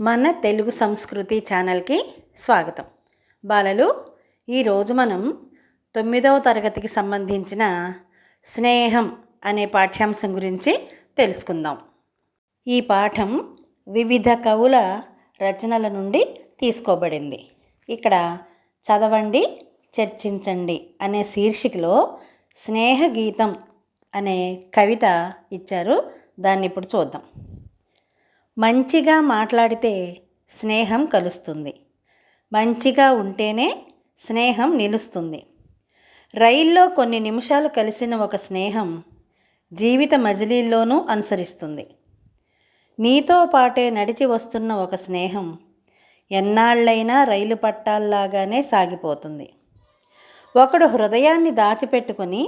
మన తెలుగు సంస్కృతి ఛానల్కి స్వాగతం. బాలలు, ఈరోజు మనం 9వ తరగతికి సంబంధించిన స్నేహం అనే పాఠ్యాంశం గురించి తెలుసుకుందాం. ఈ పాఠం వివిధ కవుల రచనల నుండి తీసుకోబడింది. ఇక్కడ చదవండి, చర్చించండి అనే శీర్షికలో స్నేహ గీతం అనే కవిత ఇచ్చారు. దాన్ని ఇప్పుడు చూద్దాం. మంచిగా మాట్లాడితే స్నేహం కలుస్తుంది, మంచిగా ఉంటేనే స్నేహం నిలుస్తుంది. రైల్లో కొన్ని నిమిషాలు కలిసిన ఒక స్నేహం జీవిత మజిలీల్లోనూ అనుసరిస్తుంది. నీతో పాటే నడిచి వస్తున్న ఒక స్నేహం ఎన్నాళ్ళైనా రైలు పట్టాల్లాగానే సాగిపోతుంది. ఒకడు హృదయాన్ని దాచిపెట్టుకొని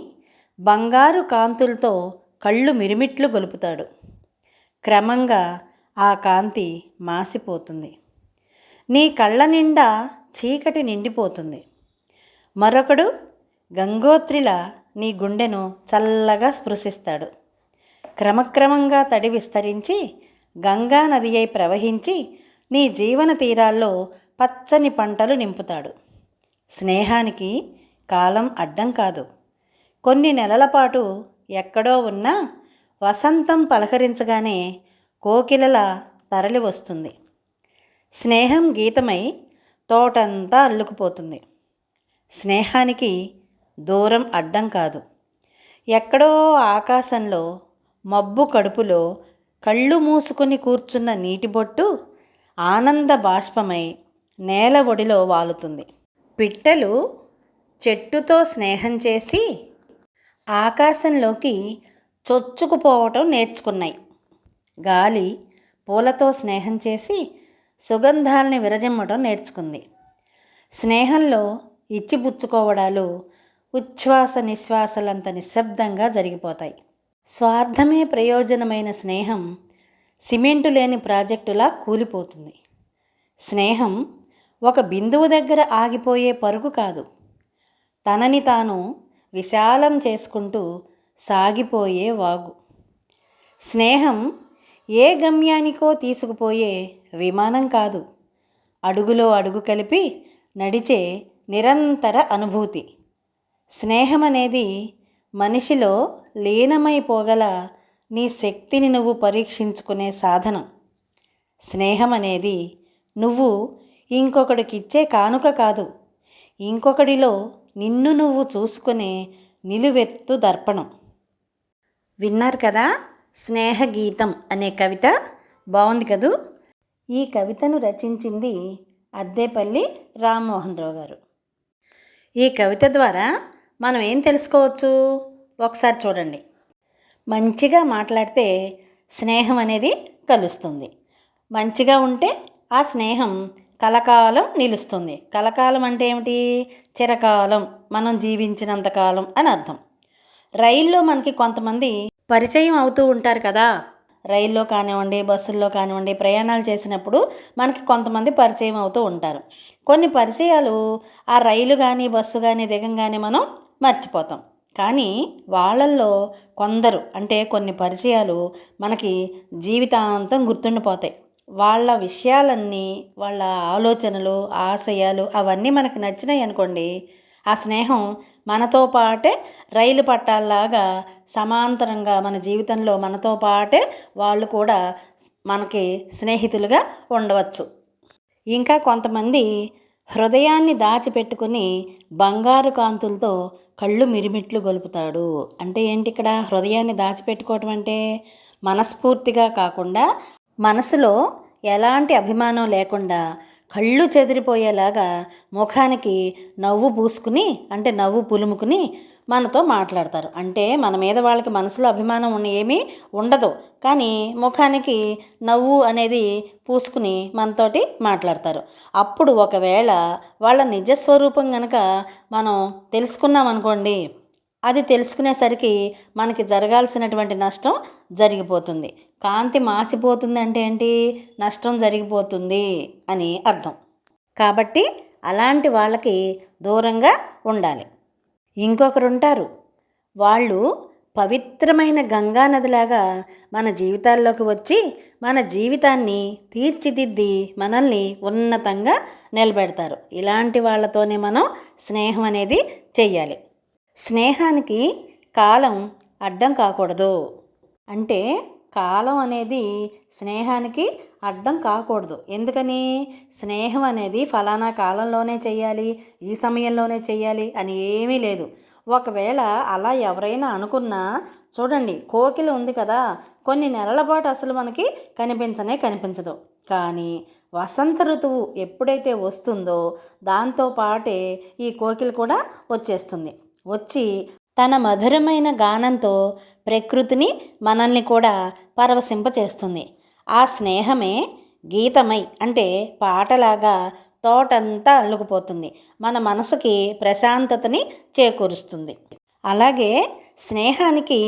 బంగారు కాంతులతో కళ్ళు మిరిమిట్లు గొలుపుతాడు. క్రమంగా ఆ కాంతి మాసిపోతుంది. నీ కళ్ళ నిండా చీకటి నిండిపోతుంది. మరొకడు గంగోత్రిలా నీ గుండెను చల్లగా స్పృశిస్తాడు. క్రమక్రమంగా తడి విస్తరించి గంగా నది అయి ప్రవహించి నీ జీవన తీరాల్లో పచ్చని పంటలు నింపుతాడు. స్నేహానికి కాలం అడ్డం కాదు. కొన్ని నెలల పాటు ఎక్కడో ఉన్నా వసంతం పలకరించగానే కోకిలలా తరలి వస్తుంది. స్నేహం గీతమై తోటంతా అల్లుకుపోతుంది. స్నేహానికి దూరం అడ్డం కాదు. ఎక్కడో ఆకాశంలో మబ్బు కడుపులో కళ్ళు మూసుకొని కూర్చున్న నీటి బొట్టు ఆనంద బాష్పమై నేల ఒడిలో వాలుతుంది. పిట్టలు చెట్టుతో స్నేహం చేసి ఆకాశంలోకి చొచ్చుకుపోవటం నేర్చుకున్నాయి. గాలి పూలతో స్నేహం చేసి సుగంధాల్ని విరజిమ్మటం నేర్చుకుంది. స్నేహంలో ఇచ్చిపుచ్చుకోవడాలు ఉచ్ఛ్వాస నిశ్వాసలంత నిశ్శబ్దంగా జరిగిపోతాయి. స్వార్థమే ప్రయోజనమైన స్నేహం సిమెంటు లేని ప్రాజెక్టులా కూలిపోతుంది. స్నేహం ఒక బిందువు దగ్గర ఆగిపోయే పరుగు కాదు, తనని తాను విశాలం చేసుకుంటూ సాగిపోయే వాగు. స్నేహం ఏ గమ్యానికో తీసుకుపోయే విమానం కాదు, అడుగులో అడుగు కలిపి నడిచే నిరంతర అనుభూతి. స్నేహం అనేది మనిషిలో లీనమైపోగల నీ శక్తిని నువ్వు పరీక్షించుకునే సాధనం. స్నేహం అనేది నువ్వు ఇంకొకడికిచ్చే కానుక కాదు, ఇంకొకడిలో నిన్ను నువ్వు చూసుకునే నిలువెత్తు దర్పణం. విన్నారు కదా, స్నేహ గీతం అనే కవిత. బాగుంది కదూ. ఈ కవితను రచించింది అద్దేపల్లి రామ్మోహన్ రావు గారు. ఈ కవిత ద్వారా మనం ఏం తెలుసుకోవచ్చు ఒకసారి చూడండి. మంచిగా మాట్లాడితే స్నేహం అనేది కలుస్తుంది. మంచిగా ఉంటే ఆ స్నేహం కలకాలం నిలుస్తుంది. కలకాలం అంటే ఏమిటి? చిరకాలం, మనం జీవించినంతకాలం అని అర్థం. రైల్లో మనకి కొంతమంది పరిచయం అవుతూ ఉంటారు కదా. రైల్లో కానివ్వండి, బస్సుల్లో కానివ్వండి, ప్రయాణాలు చేసినప్పుడు మనకి కొంతమంది పరిచయం అవుతూ ఉంటారు. కొన్ని పరిచయాలు ఆ రైలు కానీ బస్సు కానీ దిగంగానే మనం మర్చిపోతాం. కానీ వాళ్ళల్లో కొందరు, అంటే కొన్ని పరిచయాలు మనకి జీవితాంతం గుర్తుండిపోతాయి. వాళ్ళ విషయాలన్నీ, వాళ్ళ ఆలోచనలు, ఆశయాలు అవన్నీ మనకి నచ్చినాయి అనుకోండి, ఆ స్నేహం మనతో పాటే రైలు పట్టాల్లాగా సమాంతరంగా మన జీవితంలో మనతో పాటే వాళ్ళు కూడా మనకి స్నేహితులుగా ఉండవచ్చు. ఇంకా కొంతమంది హృదయాన్ని దాచిపెట్టుకుని బంగారు కాంతులతో కళ్ళు మిరిమిట్లు గొలుపుతాడు. అంటే ఏంటి? ఇక్కడ హృదయాన్ని దాచిపెట్టుకోవటం అంటే మనస్ఫూర్తిగా కాకుండా, మనసులో ఎలాంటి అభిమానం లేకుండా కళ్ళు చెదిరిపోయేలాగా ముఖానికి నవ్వు పూసుకుని, అంటే నవ్వు పులుముకుని మనతో మాట్లాడతారు. అంటే మన మీద వాళ్ళకి మనసులో అభిమానం ఏమీ ఉండదు, కానీ ముఖానికి నవ్వు అనేది పూసుకుని మనతోటి మాట్లాడతారు. అప్పుడు ఒకవేళ వాళ్ళ నిజస్వరూపం కనుక మనం తెలుసుకున్నాం అనుకోండి, అది తెలుసుకునేసరికి మనకి జరగాల్సినటువంటి నష్టం జరిగిపోతుంది. కాంతి మాసిపోతుంది అంటే ఏంటి? నష్టం జరిగిపోతుంది అని అర్థం. కాబట్టి అలాంటి వాళ్ళకి దూరంగా ఉండాలి. ఇంకొకరు ఉంటారు, వాళ్ళు పవిత్రమైన గంగా నదిలాగా మన జీవితాల్లోకి వచ్చి మన జీవితాన్ని తీర్చిదిద్ది మనల్ని ఉన్నతంగా నిలబెడతారు. ఇలాంటి వాళ్ళతోనే మనం స్నేహం అనేది చెయ్యాలి. స్నేహానికి కాలం అడ్డం కాకూడదు. అంటే కాలం అనేది స్నేహానికి అడ్డం కాకూడదు. ఎందుకని? స్నేహం అనేది ఫలానా కాలంలోనే చెయ్యాలి, ఈ సమయంలోనే చెయ్యాలి అని ఏమీ లేదు. ఒకవేళ అలా ఎవరైనా అనుకున్నా, చూడండి, కోకిల ఉంది కదా, కొన్ని నెలల పాటు అసలు మనకి కనిపించదు. కానీ వసంత ఋతువు ఎప్పుడైతే వస్తుందో దాంతో పాటే ఈ కోకిల కూడా వచ్చేస్తుంది. వచ్చి తన మధురమైన గానంతో ప్రకృతిని మనల్ని కూడా పరవశింపచేస్తుంది. ఆ స్నేహమే గీతమై అంటే పాటలాగా తోటంతా అల్లుకుపోతుంది, మన మనసుకి ప్రశాంతతని చేకూరుస్తుంది. అలాగే స్నేహానికి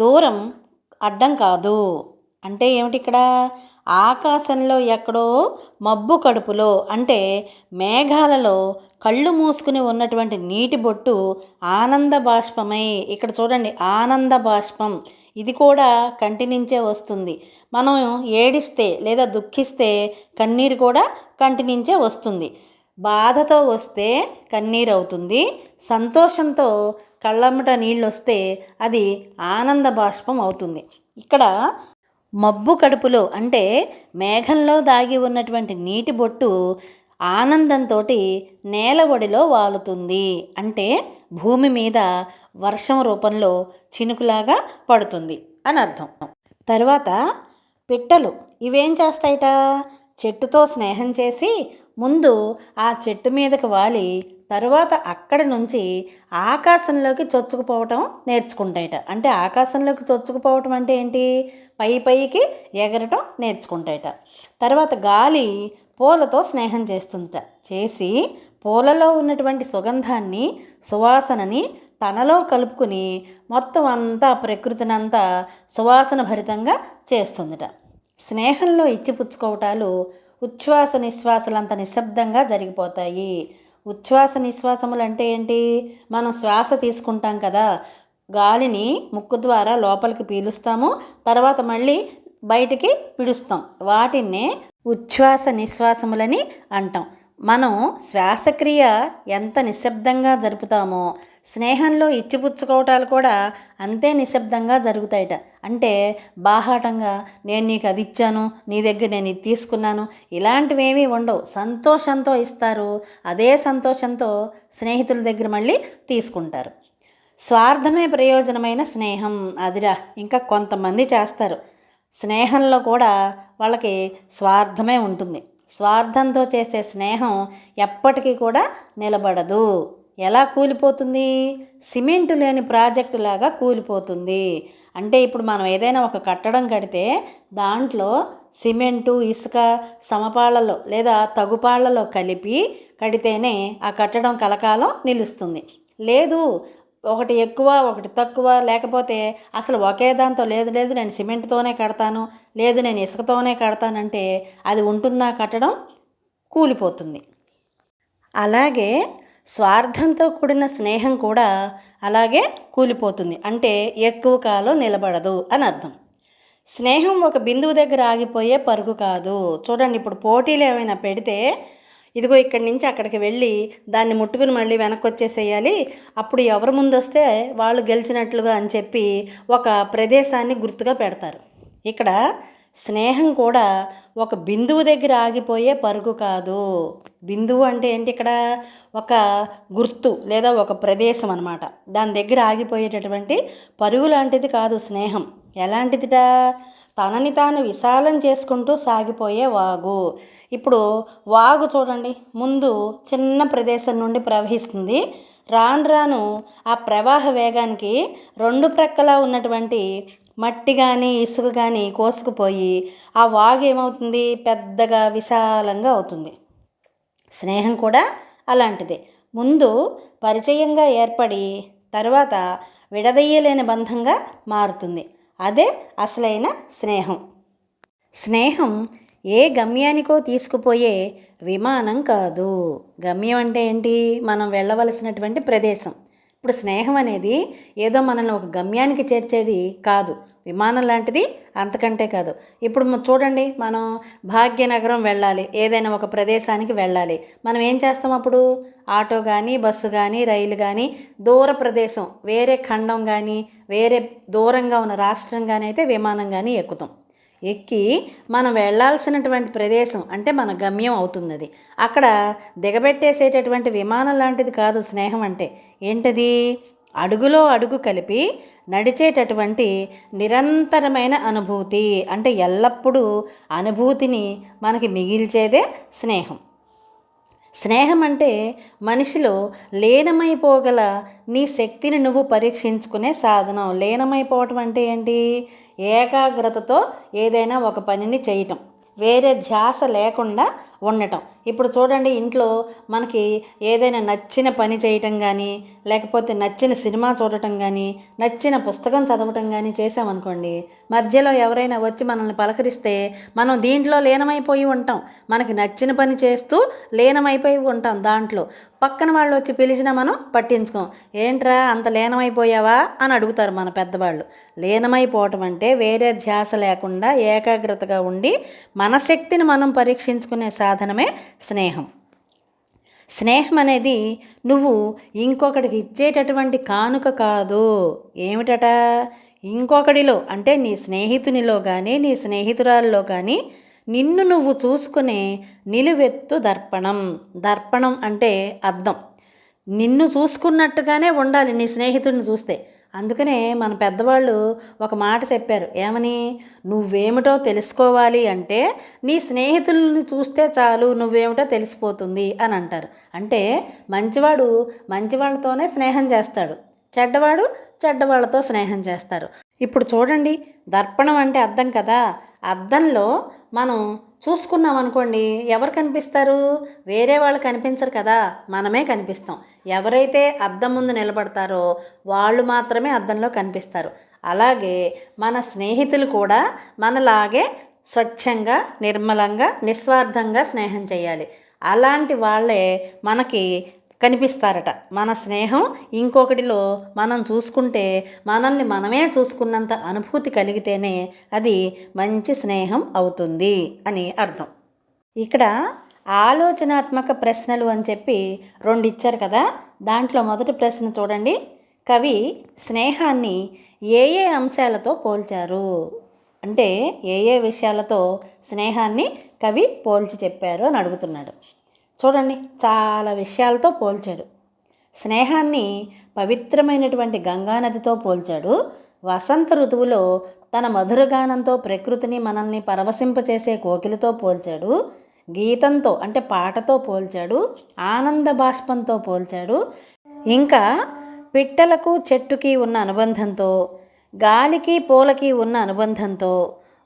దూరం అడ్డం కాదు. అంటే ఏమిటి ఇక్కడ? ఆకాశంలో ఎక్కడో మబ్బు కడుపులో అంటే మేఘాలలో కళ్ళు మూసుకుని ఉన్నటువంటి నీటి బొట్టు ఆనంద బాష్పమై, ఇక్కడ చూడండి, ఆనంద బాష్పం, ఇది కూడా కంటి నుంచే వస్తుంది. మనం ఏడిస్తే లేదా దుఃఖిస్తే కన్నీరు కూడా కంటి నుంచే వస్తుంది. బాధతో వస్తే కన్నీరు అవుతుంది, సంతోషంతో కళ్ళమ్మట నీళ్ళు వస్తే అది ఆనంద బాష్పం అవుతుంది. ఇక్కడ మబ్బు కడుపులో అంటే మేఘంలో దాగి ఉన్నటువంటి నీటి బొట్టు ఆనందంతో నేల ఒడిలో వాలుతుంది. అంటే భూమి మీద వర్షం రూపంలో చినుకులాగా పడుతుంది అని అర్థం. తర్వాత పిట్టలు ఇవేం చేస్తాయట? చెట్టుతో స్నేహం చేసి ముందు ఆ చెట్టు మీదకి వాలి తరువాత అక్కడి నుంచి ఆకాశంలోకి చొచ్చుకుపోవటం నేర్చుకుంటాయట. అంటే ఆకాశంలోకి చొచ్చుకుపోవటం అంటే ఏంటి? పైకి ఎగరటం నేర్చుకుంటాయట. తర్వాత గాలి పూలతో స్నేహం చేస్తుందట. చేసి పూలలో ఉన్నటువంటి సుగంధాన్ని, సువాసనని తనలో కలుపుకుని మొత్తం అంతా ప్రకృతినంతా సువాసన భరితంగా చేస్తుందట. స్నేహంలో ఇచ్చిపుచ్చుకోవటాలు ఉచ్ఛ్వాస నిశ్వాసలంత నిశ్శబ్దంగా జరిగిపోతాయి. ఉచ్ఛ్వాస నిశ్వాసములు అంటే ఏంటి? మనం శ్వాస తీసుకుంటాం కదా, గాలిని ముక్కు ద్వారా లోపలికి పీలుస్తాము, తర్వాత మళ్ళీ బయటికి పిడుస్తాం. వాటినే ఉచ్ఛ్వాస నిశ్వాసములని అంటాం. మనం శ్వాసక్రియ ఎంత నిశ్శబ్దంగా జరుపుతామో స్నేహంలో ఇచ్చిపుచ్చుకోవటాలు కూడా అంతే నిశ్శబ్దంగా జరుగుతాయట. అంటే బాహాటంగా నేను నీకు అది ఇచ్చాను, నీ దగ్గర నేను ఇది తీసుకున్నాను, ఇలాంటివేమీ ఉండవు. సంతోషంతో ఇస్తారు, అదే సంతోషంతో స్నేహితుల దగ్గర మళ్ళీ తీసుకుంటారు. స్వార్థమే ప్రయోజనమైన స్నేహం అదిరా. ఇంకా కొంతమంది చేస్తారు, స్నేహంలో కూడా వాళ్ళకి స్వార్థమే ఉంటుంది. స్వార్థంతో చేసే స్నేహం ఎప్పటికీ కూడా నిలబడదు. ఎలా కూలిపోతుంది? సిమెంటు లేని ప్రాజెక్టు లాగా కూలిపోతుంది. అంటే ఇప్పుడు మనం ఏదైనా ఒక కట్టడం కడితే దాంట్లో సిమెంటు, ఇసుక సమపాళ్లలో లేదా తగుపాళ్లలో కలిపి కడితేనే ఆ కట్టడం కలకాలం నిలుస్తుంది. లేదు, ఒకటి ఎక్కువ ఒకటి తక్కువ, లేకపోతే అసలు ఒకే దాంతో లేదు నేను సిమెంట్తోనే కడతాను, లేదు నేను ఇసుకతోనే కడతానంటే అది ఉంటుందా? కట్టడం కూలిపోతుంది. అలాగే స్వార్థంతో కూడిన స్నేహం కూడా అలాగే కూలిపోతుంది. అంటే ఎక్కువ కాలం నిలబడదు అని అర్థం. స్నేహం ఒక బిందువు దగ్గర ఆగిపోయే పరుగు కాదు. చూడండి, ఇప్పుడు పోటీలు ఏమైనా పెడితే ఇదిగో ఇక్కడి నుంచి అక్కడికి వెళ్ళి దాన్ని ముట్టుకుని మళ్ళీ వెనక్కి వచ్చేసేయాలి, అప్పుడు ఎవరు ముందు వస్తే వాళ్ళు గెలిచినట్లుగా అని చెప్పి ఒక ప్రదేశాన్ని గుర్తుగా పెడతారు. ఇక్కడ స్నేహం కూడా ఒక బిందువు దగ్గర ఆగిపోయే పరుగు కాదు. బిందువు అంటే ఏంటి? ఇక్కడ ఒక గుర్తు లేదా ఒక ప్రదేశం అన్నమాట. దాని దగ్గర ఆగిపోయేటటువంటి పరుగు లాంటిది కాదు స్నేహం. ఎలాంటిదిట? తనని తాను విశాలం చేసుకుంటూ సాగిపోయే వాగు. ఇప్పుడు వాగు చూడండి, ముందు చిన్న ప్రదేశం నుండి ప్రవహిస్తుంది. రాను రాను ఆ ప్రవాహ వేగానికి రెండు ప్రక్కలా ఉన్నటువంటి మట్టి కానీ ఇసుక కానీ కోసుకుపోయి ఆ వాగు ఏమవుతుంది? పెద్దగా విశాలంగా అవుతుంది. స్నేహం కూడా అలాంటిదే. ముందు పరిచయంగా ఏర్పడి తర్వాత విడదీయలేని బంధంగా మారుతుంది. అదే అసలైన స్నేహం. స్నేహం ఏ గమ్యానికో తీసుకుపోయే విమానం కాదు. గమ్యం అంటే ఏంటి? మనం వెళ్ళవలసినటువంటి ప్రదేశం. ఇప్పుడు స్నేహం అనేది ఏదో మనల్ని ఒక గమ్యానికి చేర్చేది కాదు. విమానం లాంటిది, అంతకంటే కాదు. ఇప్పుడు చూడండి, మనం భాగ్యనగరం వెళ్ళాలి, ఏదైనా ఒక ప్రదేశానికి వెళ్ళాలి. మనం ఏం చేస్తాం అప్పుడు? ఆటో కానీ, బస్సు కానీ, రైలు కానీ, దూర ప్రదేశం, వేరే ఖండం కానీ, వేరే దూరంగా ఉన్న రాష్ట్రం కానీ అయితే విమానం కానీ ఎక్కుతాం. ఎక్కి మనం వెళ్ళాల్సినటువంటి ప్రదేశం అంటే మన గమ్యం అవుతుంది అది. అక్కడ దిగబెట్టేసేటటువంటి విమానం లాంటిది కాదు స్నేహం అంటే. ఏంటది? అడుగులో అడుగు కలిపి నడిచేటటువంటి నిరంతరమైన అనుభూతి. అంటే ఎల్లప్పుడూ అనుభూతిని మనకి మిగిల్చేదే స్నేహం. స్నేహం అంటే మనిషిలో లీనమైపోగల నీ శక్తిని నువ్వు పరీక్షించుకునే సాధనం. లీనమైపోవటం అంటే ఏంటి? ఏకాగ్రతతో ఏదైనా ఒక పనిని చేయటం, వేరే ధ్యాస లేకుండా ఉండటం. ఇప్పుడు చూడండి, ఇంట్లో మనకి ఏదైనా నచ్చిన పని చేయటం కానీ, లేకపోతే నచ్చిన సినిమా చూడటం కానీ, నచ్చిన పుస్తకం చదవటం కానీ చేసామనుకోండి, మధ్యలో ఎవరైనా వచ్చి మనల్ని పలకరిస్తే మనం దీంట్లో లీనమైపోయి ఉంటాం. మనకి నచ్చిన పని చేస్తూ లీనమైపోయి ఉంటాం దాంట్లో. పక్కన వాళ్ళు వచ్చి పిలిచినా మనం పట్టించుకోం. ఏంట్రా అంత లీనమైపోయావా అని అడుగుతారు మన పెద్దవాళ్ళు. లీనమైపోవటం అంటే వేరే ధ్యాస లేకుండా ఏకాగ్రతగా ఉండి మన శక్తిని మనం పరీక్షించుకునే సాధనమే స్నేహం. స్నేహం అనేది నువ్వు ఇంకొకటికి ఇచ్చేటటువంటి కానుక కాదు. ఏమిటట? ఇంకొకడిలో అంటే నీ స్నేహితునిలో కానీ, నీ స్నేహితురాల్లో కానీ నిన్ను నువ్వు చూసుకునే నిలువెత్తు దర్పణం. దర్పణం అంటే అద్దం. నిన్ను చూసుకున్నట్టుగానే ఉండాలి నీ స్నేహితుడిని చూస్తే. అందుకనే మన పెద్దవాళ్ళు ఒక మాట చెప్పారు. ఏమని? నువ్వేమిటో తెలుసుకోవాలి అంటే నీ స్నేహితుల్ని చూస్తే చాలు, నువ్వేమిటో తెలిసిపోతుంది అని అంటారు. అంటే మంచివాడు మంచివాళ్ళతోనే స్నేహం చేస్తాడు, చెడ్డవాడు చెడ్డవాళ్ళతో స్నేహం చేస్తారు. ఇప్పుడు చూడండి, దర్పణం అంటే అద్దం కదా. అద్దంలో మనం చూసుకున్నాం అనుకోండి, ఎవరు కనిపిస్తారు? వేరే వాళ్ళు కనిపించరు కదా, మనమే కనిపిస్తాం. ఎవరైతే అద్దం ముందు నిలబడతారో వాళ్ళు మాత్రమే అద్దంలో కనిపిస్తారు. అలాగే మన స్నేహితులు కూడా మనలాగే స్వచ్ఛంగా, నిర్మలంగా, నిస్వార్థంగా స్నేహం చేయాలి. అలాంటి వాళ్ళే మనకి కనిపిస్తారట. మన స్నేహం ఇంకొకటిలో మనం చూసుకుంటే మనల్ని మనమే చూసుకున్నంత అనుభూతి కలిగితేనే అది మంచి స్నేహం అవుతుంది అని అర్థం. ఇక్కడ ఆలోచనాత్మక ప్రశ్నలు అని చెప్పి 2 ఇచ్చారు కదా. దాంట్లో మొదటి ప్రశ్న చూడండి. కవి స్నేహాన్ని ఏ ఏ అంశాలతో పోల్చారు? అంటే ఏ ఏ విషయాలతో స్నేహాన్ని కవి పోల్చి చెప్పారు అని అడుగుతున్నాడు. చూడండి, చాలా విషయాలతో పోల్చాడు. స్నేహాన్ని పవిత్రమైనటువంటి గంగానదితో పోల్చాడు. వసంత ఋతువులో తన మధురగానంతో ప్రకృతిని మనల్ని పరవశింపచేసే కోకిలతో పోల్చాడు. గీతంతో అంటే పాటతో పోల్చాడు. ఆనంద బాష్పంతో పోల్చాడు. ఇంకా పిట్టలకు చెట్టుకి ఉన్న అనుబంధంతో, గాలికి పూలకి ఉన్న అనుబంధంతో,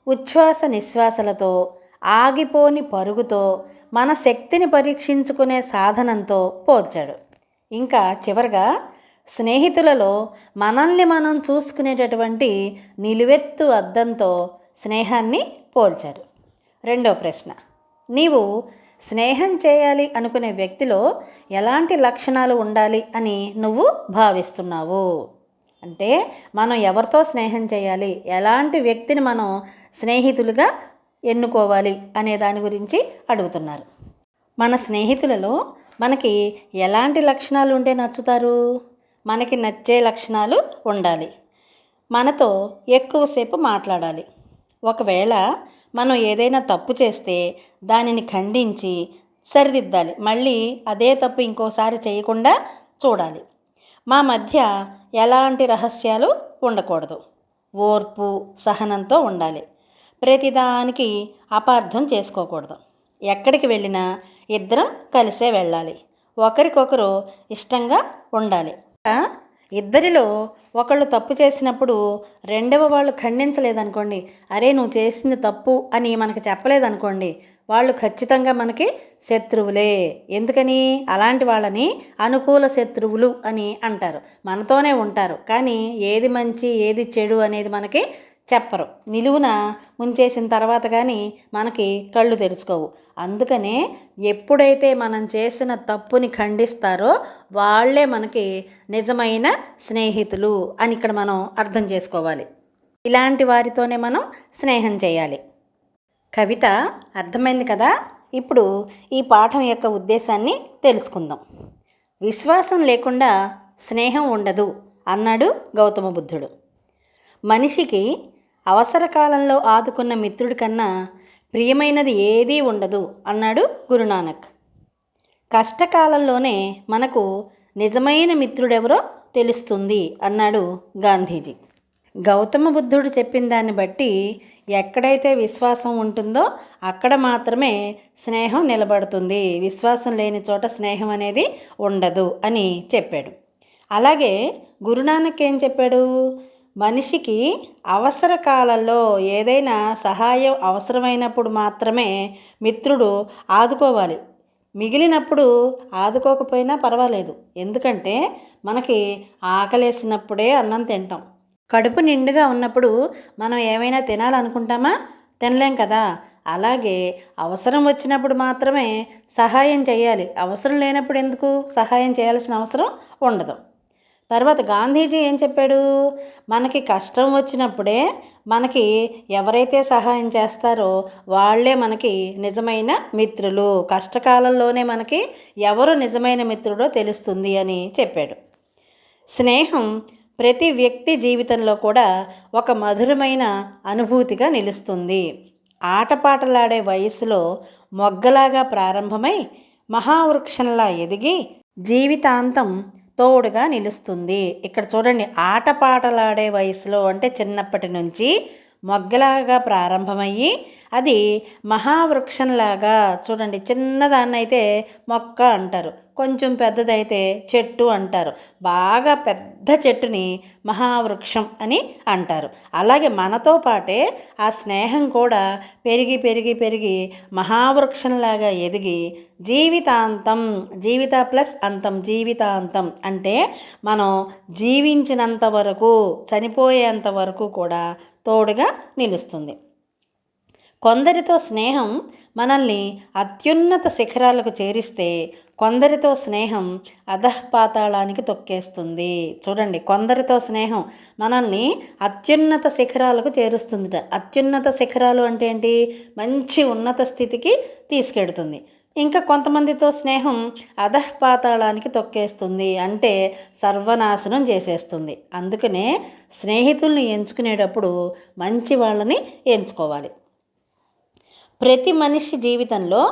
ఉచ్ఛ్వాస నిశ్వాసలతో, ఆగిపోని పరుగుతో, మన శక్తిని పరీక్షించుకునే సాధనంతో పోల్చాడు. ఇంకా చివరగా స్నేహితులలో మనల్ని మనం చూసుకునేటటువంటి నిలువెత్తు అద్దంతో స్నేహాన్ని పోల్చాడు. రెండో ప్రశ్న, నీవు స్నేహం చేయాలి అనుకునే వ్యక్తిలో ఎలాంటి లక్షణాలు ఉండాలి అని నువ్వు భావిస్తున్నావు? అంటే మనం ఎవరితో స్నేహం చేయాలి, ఎలాంటి వ్యక్తిని మనం స్నేహితులుగా ఎన్నుకోవాలి అనే దాని గురించి అడుగుతున్నారు. మన స్నేహితులలో మనకి ఎలాంటి లక్షణాలు ఉంటే నచ్చుతారు? మనకి నచ్చే లక్షణాలు ఉండాలి. మనతో ఎక్కువసేపు మాట్లాడాలి. ఒకవేళ మనం ఏదైనా తప్పు చేస్తే దానిని ఖండించి సరిదిద్దాలి. మళ్ళీ అదే తప్పు ఇంకోసారి చేయకుండా చూడాలి. మా మధ్య ఎలాంటి రహస్యాలు ఉండకూడదు. ఓర్పు, సహనంతో ఉండాలి. ప్రతిదానికి అపార్థం చేసుకోకూడదు. ఎక్కడికి వెళ్ళినా ఇద్దరం కలిసే వెళ్ళాలి. ఒకరికొకరు ఇష్టంగా ఉండాలి. ఇద్దరిలో ఒకళ్ళు తప్పు చేసినప్పుడు రెండవ వాళ్ళు ఖండించలేదనుకోండి, అరే నువ్వు చేసింది తప్పు అని మనకు చెప్పలేదనుకోండి, వాళ్ళు ఖచ్చితంగా మనకి శత్రువులే. ఎందుకని? అలాంటి వాళ్ళని అనుకూల శత్రువులు అని అంటారు. మనతోనే ఉంటారు కానీ ఏది మంచి ఏది చెడు అనేది మనకి చెప్పరు. నిలువున ముంచేసిన తర్వాత కానీ మనకి కళ్ళు తెరుచుకోవు. అందుకనే ఎప్పుడైతే మనం చేసిన తప్పుని ఖండిస్తారో వాళ్ళే మనకి నిజమైన స్నేహితులు అని ఇక్కడ మనం అర్థం చేసుకోవాలి. ఇలాంటి వారితోనే మనం స్నేహం చేయాలి. కవిత అర్థమైంది కదా? ఇప్పుడు ఈ పాఠం యొక్క ఉద్దేశాన్ని తెలుసుకుందాం. విశ్వాసం లేకుండా స్నేహం ఉండదు అన్నాడు గౌతమ బుద్ధుడు. మనిషికి అవసర కాలంలో ఆదుకున్న మిత్రుడి కన్నా ప్రియమైనది ఏదీ ఉండదు అన్నాడు గురునానక్. కష్టకాలంలోనే మనకు నిజమైన మిత్రుడెవరో తెలుస్తుంది అన్నాడు గాంధీజీ. గౌతమ బుద్ధుడు చెప్పిన దాన్ని బట్టి ఎక్కడైతే విశ్వాసం ఉంటుందో అక్కడ మాత్రమే స్నేహం నిలబడుతుంది, విశ్వాసం లేని చోట స్నేహం అనేది ఉండదు అని చెప్పాడు. అలాగే గురునానక్ ఏం చెప్పాడు? మనిషికి అవసర కాలంలో ఏదైనా సహాయం అవసరమైనప్పుడు మాత్రమే మిత్రుడు ఆదుకోవాలి, మిగిలినప్పుడు ఆదుకోకపోయినా పర్వాలేదు. ఎందుకంటే మనకి ఆకలేసినప్పుడే అన్నం తింటాం. కడుపు నిండుగా ఉన్నప్పుడు మనం ఏమైనా తినాలనుకుంటామా? తినలేం కదా. అలాగే అవసరం వచ్చినప్పుడు మాత్రమే సహాయం చేయాలి, అవసరం లేనప్పుడు ఎందుకు సహాయం చేయాల్సిన అవసరం ఉండదు. తర్వాత గాంధీజీ ఏం చెప్పాడు? మనకి కష్టం వచ్చినప్పుడే మనకి ఎవరైతే సహాయం చేస్తారో వాళ్ళే మనకి నిజమైన మిత్రులు, కష్టకాలంలోనే మనకి ఎవరు నిజమైన మిత్రుడో తెలుస్తుంది అని చెప్పాడు. స్నేహం ప్రతి వ్యక్తి జీవితంలో కూడా ఒక మధురమైన అనుభూతిగా నిలుస్తుంది. ఆటపాటలాడే వయసులో మొగ్గలాగా ప్రారంభమై మహావృక్షంలా ఎదిగి జీవితాంతం తోడుగా నిలుస్తుంది. ఇక్కడ చూడండి, ఆటపాటలాడే వయసులో అంటే చిన్నప్పటి నుంచి మొగ్గలాగా ప్రారంభమయ్యి అది మహావృక్షంలాగా, చూడండి చిన్నదాన్నైతే మొక్క అంటారు, కొంచెం పెద్దదైతే చెట్టు అంటారు, బాగా పెద్ద చెట్టుని మహావృక్షం అని అంటారు. అలాగే మనతో పాటే ఆ స్నేహం కూడా పెరిగి పెరిగి పెరిగి మహావృక్షంలాగా ఎదిగి జీవితాంతం, జీవిత ప్లస్ అంతం, జీవితాంతం అంటే మనం జీవించినంత వరకు, చనిపోయేంత వరకు కూడా తోడుగా నిలుస్తుంది. కొందరితో స్నేహం మనల్ని అత్యున్నత శిఖరాలకు చేరిస్తే కొందరితో స్నేహం అధఃపాతాళానికి తొక్కేస్తుంది. చూడండి, కొందరితో స్నేహం మనల్ని అత్యున్నత శిఖరాలకు చేరుస్తుందిట. అత్యున్నత శిఖరాలు అంటే ఏంటి? మంచి ఉన్నత స్థితికి తీసుకెడుతుంది. ఇంకా కొంతమందితో స్నేహం అధఃపాతాళానికి తొక్కేస్తుంది, అంటే సర్వనాశనం చేసేస్తుంది. అందుకనే స్నేహితుల్ని ఎంచుకునేటప్పుడు మంచి వాళ్ళని ఎంచుకోవాలి. ప్రతి మనిషి జీవితంలో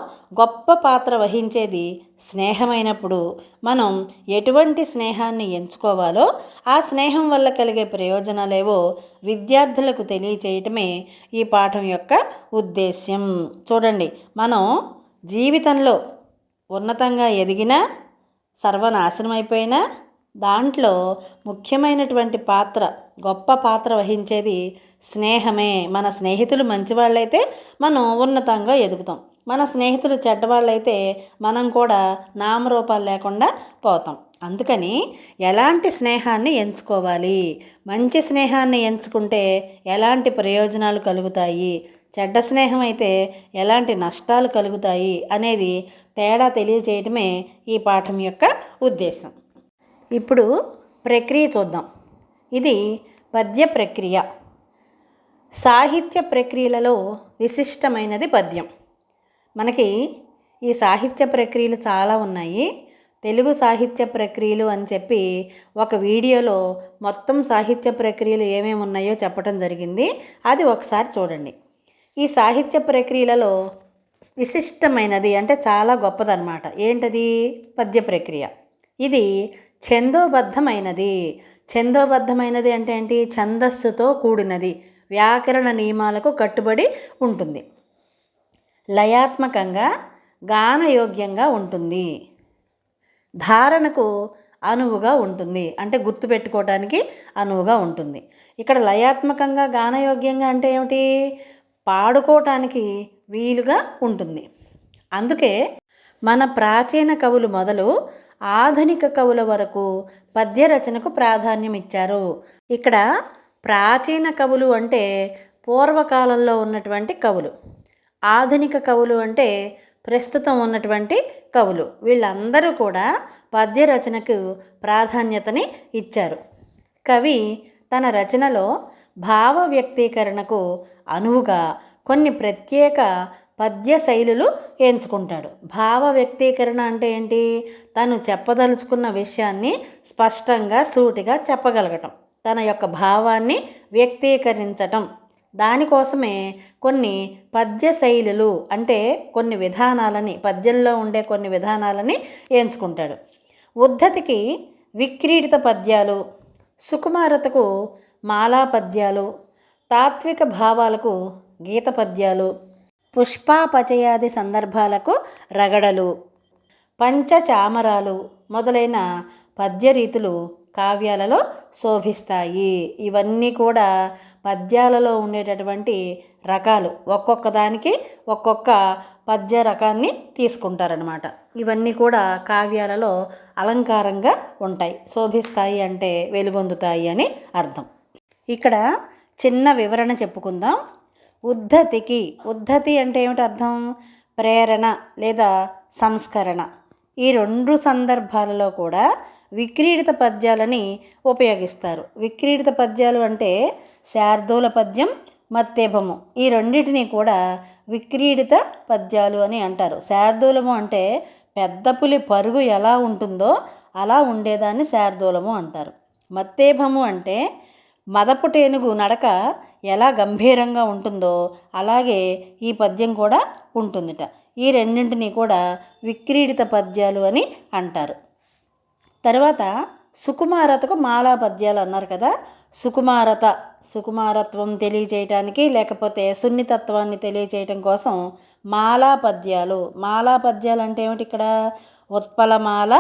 గొప్ప పాత్ర వహించేది స్నేహమైనప్పుడు మనం ఎటువంటి స్నేహాన్ని ఎంచుకోవాలో, ఆ స్నేహం వల్ల కలిగే ప్రయోజనాలేవో విద్యార్థులకు తెలియచేయటమే ఈ పాఠం యొక్క ఉద్దేశ్యం. చూడండి, మనం జీవితంలో ఉన్నతంగా ఎదిగినా సర్వనాశనం అయిపోయినా దాంట్లో ముఖ్యమైనటువంటి పాత్ర, గొప్ప పాత్ర వహించేది స్నేహమే. మన స్నేహితులు మంచివాళ్ళైతే మనం ఉన్నతంగా ఎదుగుతాం, మన స్నేహితులు చెడ్డవాళ్ళైతే మనం కూడా నామరూపాలు లేకుండా పోతాం. అందుకని ఎలాంటి స్నేహాన్ని ఎంచుకోవాలి, మంచి స్నేహాన్ని ఎంచుకుంటే ఎలాంటి ప్రయోజనాలు కలుగుతాయి, చెడ్డ స్నేహం అయితే ఎలాంటి నష్టాలు కలుగుతాయి అనేది తేడా తెలియజేయటమే ఈ పాఠం యొక్క ఉద్దేశం. ఇప్పుడు ప్రక్రియ చూద్దాం. ఇది పద్య ప్రక్రియ. సాహిత్య ప్రక్రియలలో విశిష్టమైనది పద్యం. మనకి ఈ సాహిత్య ప్రక్రియలు చాలా ఉన్నాయి. తెలుగు సాహిత్య ప్రక్రియలు అని చెప్పి ఒక వీడియోలో మొత్తం సాహిత్య ప్రక్రియలు ఏమేమి ఉన్నాయో చెప్పడం జరిగింది. అది ఒకసారి చూడండి. ఈ సాహిత్య ప్రక్రియలలో విశిష్టమైనది అంటే చాలా గొప్పదన్నమాట. ఏంటది? పద్య ప్రక్రియ. ఇది ఛందోబద్ధమైనది. ఛందోబద్ధమైనది అంటే ఏంటి? ఛందస్సుతో కూడినది, వ్యాకరణ నియమాలకు కట్టుబడి ఉంటుంది, లయాత్మకంగా గానయోగ్యంగా ఉంటుంది, ధారణకు అనువుగా ఉంటుంది, అంటే గుర్తుపెట్టుకోవడానికి అనువుగా ఉంటుంది. ఇక్కడ లయాత్మకంగా గానయోగ్యంగా అంటే ఏమిటి? పాడుకోవటానికి వీలుగా ఉంటుంది. అందుకే మన ప్రాచీన కవులు మొదలు ఆధునిక కవుల వరకు పద్య రచనకు ప్రాధాన్యం ఇచ్చారు. ఇక్కడ ప్రాచీన కవులు అంటే పూర్వకాలంలో ఉన్నటువంటి కవులు, ఆధునిక కవులు అంటే ప్రస్తుతం ఉన్నటువంటి కవులు. వీళ్ళందరూ కూడా పద్య రచనకు ప్రాధాన్యతని ఇచ్చారు. కవి తన రచనలో భావ వ్యక్తీకరణకు అనువుగా కొన్ని ప్రత్యేక పద్య శైలులు ఎంచుకుంటాడు. భావ వ్యక్తీకరణ అంటే ఏంటి? తను చెప్పదలుచుకున్న విషయాన్ని స్పష్టంగా సూటిగా చెప్పగలగటం, తన యొక్క భావాన్ని వ్యక్తీకరించటం. దానికోసమే కొన్ని పద్య శైలులు అంటే కొన్ని విధానాలని, పద్యంలో ఉండే కొన్ని విధానాలని ఎంచుకుంటాడు. ఉద్ధతికి విక్రీడిత పద్యాలు, సుకుమారతకు మాలా పద్యాలు, తాత్విక భావాలకు గీత పద్యాలు, పుష్పాపచయాది సందర్భాలకు రగడలు, పంచచామరాలు మొదలైన పద్యరీతులు కావ్యాలలో శోభిస్తాయి. ఇవన్నీ కూడా పద్యాలలో ఉండేటటువంటి రకాలు. ఒక్కొక్క దానికి ఒక్కొక్క పద్య రకాన్ని తీసుకుంటారనమాట. ఇవన్నీ కూడా కావ్యాలలో అలంకారంగా ఉంటాయి. శోభిస్తాయి అంటే వెలుగొందుతాయి అని అర్థం. ఇక్కడ చిన్న వివరణ చెప్పుకుందాం. ఉద్ధతి అంటే ఏమిటి అర్థం? ప్రేరణ లేదా సంస్కరణ. ఈ రెండు సందర్భాలలో కూడా విక్రీడిత పద్యాలని ఉపయోగిస్తారు. విక్రీడిత పద్యాలు అంటే శార్దూల పద్యం, మత్తేభము, ఈ రెండింటినీ కూడా విక్రీడిత పద్యాలు అని అంటారు. శార్దూలము అంటే పెద్ద పులి పరుగు ఎలా ఉంటుందో అలా ఉండేదాన్ని శార్దూలము అంటారు. మత్తేభము అంటే మదపుటేనుగు నడక ఎలా గంభీరంగా ఉంటుందో అలాగే ఈ పద్యం కూడా ఉంటుందిట. ఈ రెండింటినీ కూడా విక్రీడిత పద్యాలు అని అంటారు. తర్వాత సుకుమారతకు మాలా పద్యాలు అన్నారు కదా. సుకుమారత్వం తెలియచేయటానికి లేకపోతే సున్నితత్వాన్ని తెలియచేయటం కోసం మాలా పద్యాలు అంటే ఏమిటి? ఇక్కడ ఉత్పలమాల,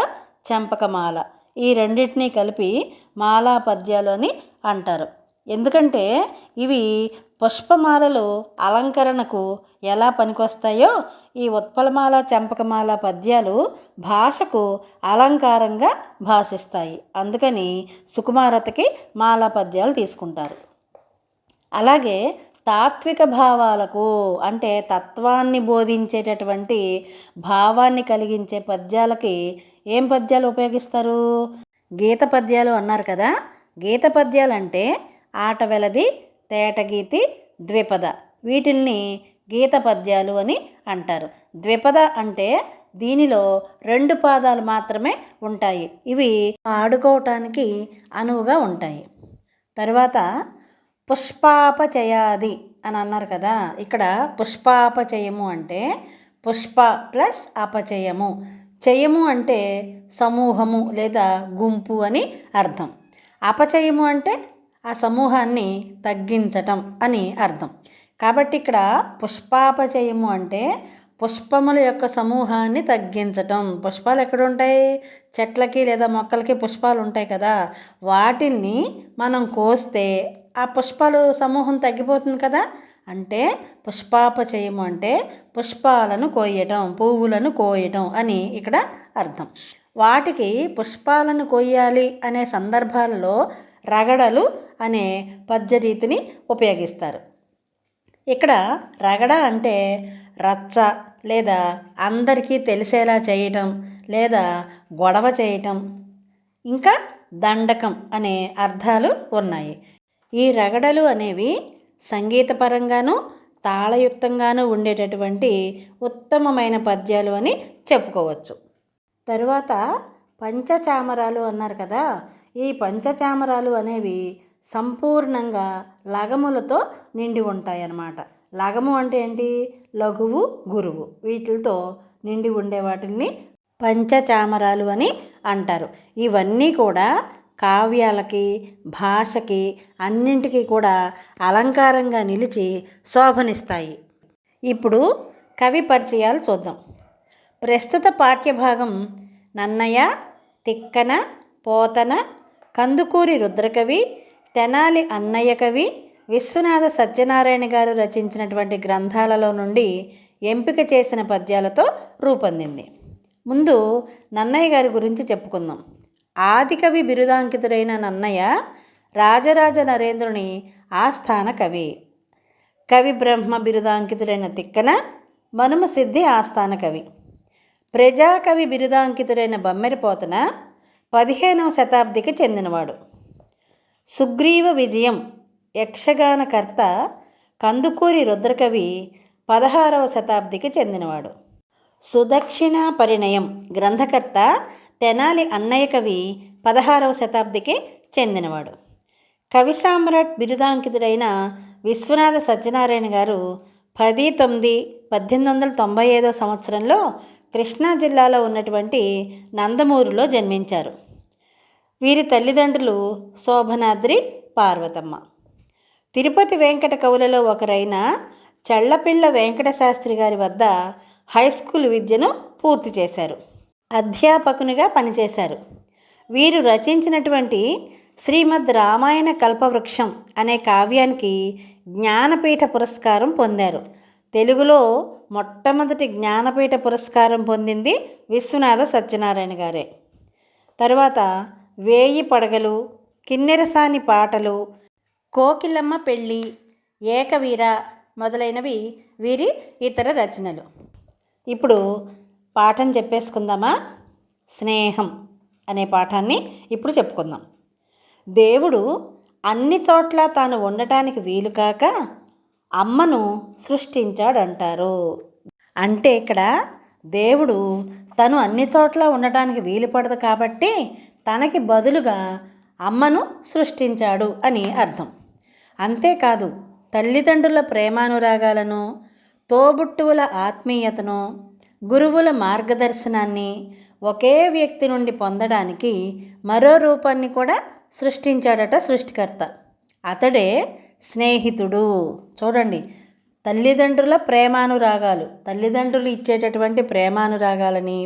చంపకమాల, ఈ రెండింటినీ కలిపి మాలా పద్యాలు అని అంటారు. ఎందుకంటే ఇవి పుష్పమాలలు అలంకరణకు ఎలా పనికొస్తాయో ఈ ఉత్పలమాల, చంపకమాల పద్యాలు భాషకు అలంకారంగా భాషిస్తాయి. అందుకని సుకుమారతకి మాలా పద్యాలు తీసుకుంటారు. అలాగే తాత్విక భావాలకు అంటే తత్వాన్ని బోధించేటటువంటి భావాన్ని కలిగించే పద్యాలకి ఏం పద్యాలు ఉపయోగిస్తారు? గీత పద్యాలు అన్నారు కదా. గీత పద్యాలు అంటే ఆటవెలది, తేటగీతి, ద్విపద, వీటిల్ని గీత పద్యాలు అని అంటారు. ద్విపద అంటే దీనిలో 2 పాదాలు మాత్రమే ఉంటాయి. ఇవి ఆడుకోవటానికి అనువుగా ఉంటాయి. తర్వాత పుష్పాపచయాది అని అన్నారు కదా. ఇక్కడ పుష్పాపచయము అంటే పుష్ప ప్లస్ అపచయము. చయము అంటే సమూహము లేదా గుంపు అని అర్థం. అపచయము అంటే ఆ సమూహాన్ని తగ్గించటం అని అర్థం. కాబట్టి ఇక్కడ పుష్పాపచయము అంటే పుష్పముల యొక్క సమూహాన్ని తగ్గించటం. పుష్పాలు ఎక్కడ ఉంటాయి? చెట్లకి లేదా మొక్కలకి పుష్పాలు ఉంటాయి కదా. వాటిల్ని మనం కోస్తే ఆ పుష్పాలు సమూహం తగ్గిపోతుంది కదా. అంటే పుష్పాపచయము అంటే పుష్పాలను కోయటం, పువ్వులను కోయటం అని ఇక్కడ అర్థం. వాటికి పుష్పాలను కొయ్యాలి అనే సందర్భాలలో రగడలు అనే పద్యరీతిని ఉపయోగిస్తారు. ఇక్కడ రగడ అంటే రచ్చ లేదా అందరికీ తెలిసేలా చేయటం లేదా గొడవ చేయటం, ఇంకా దండకం అనే అర్థాలు ఉన్నాయి. ఈ రగడలు అనేవి సంగీతపరంగాను తాళయుక్తంగాను ఉండేటటువంటి ఉత్తమమైన పద్యాలు అని చెప్పుకోవచ్చు. తరువాత పంచచామరాలు అన్నారు కదా. ఈ పంచచామరాలు అనేవి సంపూర్ణంగా లగములతో నిండి ఉంటాయన్నమాట. లగము అంటే ఏంటి? లఘువు, గురువు, వీటితో నిండి ఉండే వాటిని పంచచామరాలు అని అంటారు. ఇవన్నీ కూడా కావ్యాలకి, భాషకి, అన్నింటికీ కూడా అలంకారంగా నిలిచి శోభనిస్తాయి. ఇప్పుడు కవి పరిచయాలు చూద్దాం. ప్రస్తుత పాఠ్యభాగం నన్నయ, తిక్కన, పోతన, కందుకూరి రుద్రకవి, తెనాలి అన్నయ్య కవి, విశ్వనాథ సత్యనారాయణ గారు రచించినటువంటి గ్రంథాలలో నుండి ఎంపిక చేసిన పద్యాలతో రూపొందింది. ముందు నన్నయ్య గారి గురించి చెప్పుకుందాం. ఆదికవి బిరుదాంకితుడైన నన్నయ్య రాజరాజ నరేంద్రుని ఆస్థాన కవి. కవి బ్రహ్మ బిరుదాంకితుడైన తిక్కన మనుమ సిద్ధి ఆస్థాన కవి. ప్రజాకవి బిరుదాంకితుడైన బమ్మెరపోతన 15వ శతాబ్దికి చెందినవాడు. సుగ్రీవ విజయం యక్షగానకర్త కందుకూరి రుద్రకవి 16వ శతాబ్దికి చెందినవాడు. సుదక్షిణ పరిణయం గ్రంథకర్త తెనాలి అన్నయ్య కవి 16వ శతాబ్దికి చెందినవాడు. కవి సామ్రాట్ బిరుదాంకితుడైన విశ్వనాథ సత్యనారాయణ గారు 10/9/1895 సంవత్సరంలో కృష్ణా జిల్లాలో ఉన్నటువంటి నందమూరులో జన్మించారు. వీరి తల్లిదండ్రులు శోభనాద్రి పార్వతమ్మ. తిరుపతి వెంకట కవులలో ఒకరైన చళ్లపిళ్ళ వెంకట శాస్త్రి గారి వద్ద హై స్కూల్ విద్యను పూర్తి చేశారు. అధ్యాపకునిగా పనిచేశారు. వీరు రచించినటువంటి శ్రీమద్ రామాయణ కల్పవృక్షం అనే కావ్యానికి జ్ఞానపీఠ పురస్కారం పొందారు. తెలుగులో మొట్టమొదటి జ్ఞానపీఠ పురస్కారం పొందింది విశ్వనాథ సత్యనారాయణ గారే. తరువాత వేయి పడగలు, కిన్నెరసాని పాటలు, కోకిలమ్మ పెళ్ళి, ఏకవీర మొదలైనవి వీరి ఇతర రచనలు. ఇప్పుడు పాఠం చెప్పేసుకుందామా? స్నేహం అనే పాఠాన్ని ఇప్పుడు చెప్పుకుందాం. దేవుడు అన్ని చోట్ల తాను ఉండటానికి వీలు కాక అమ్మను సృష్టించాడంటారు. అంటే ఇక్కడ దేవుడు తను అన్ని చోట్ల ఉండటానికి వీలు పడదు కాబట్టి తనకి బదులుగా అమ్మను సృష్టించాడు అని అర్థం. అంతేకాదు, తల్లిదండ్రుల ప్రేమానురాగాలను, తోబుట్టువుల ఆత్మీయతను, గురువుల మార్గదర్శనాన్ని ఒకే వ్యక్తి నుండి పొందడానికి మరో రూపాన్ని కూడా సృష్టించాడట సృష్టికర్త. అతడే స్నేహితుడు. చూడండి, తల్లిదండ్రుల ప్రేమానురాగాలు, తల్లిదండ్రులు ఇచ్చేటటువంటి ప్రేమానురాగాలని,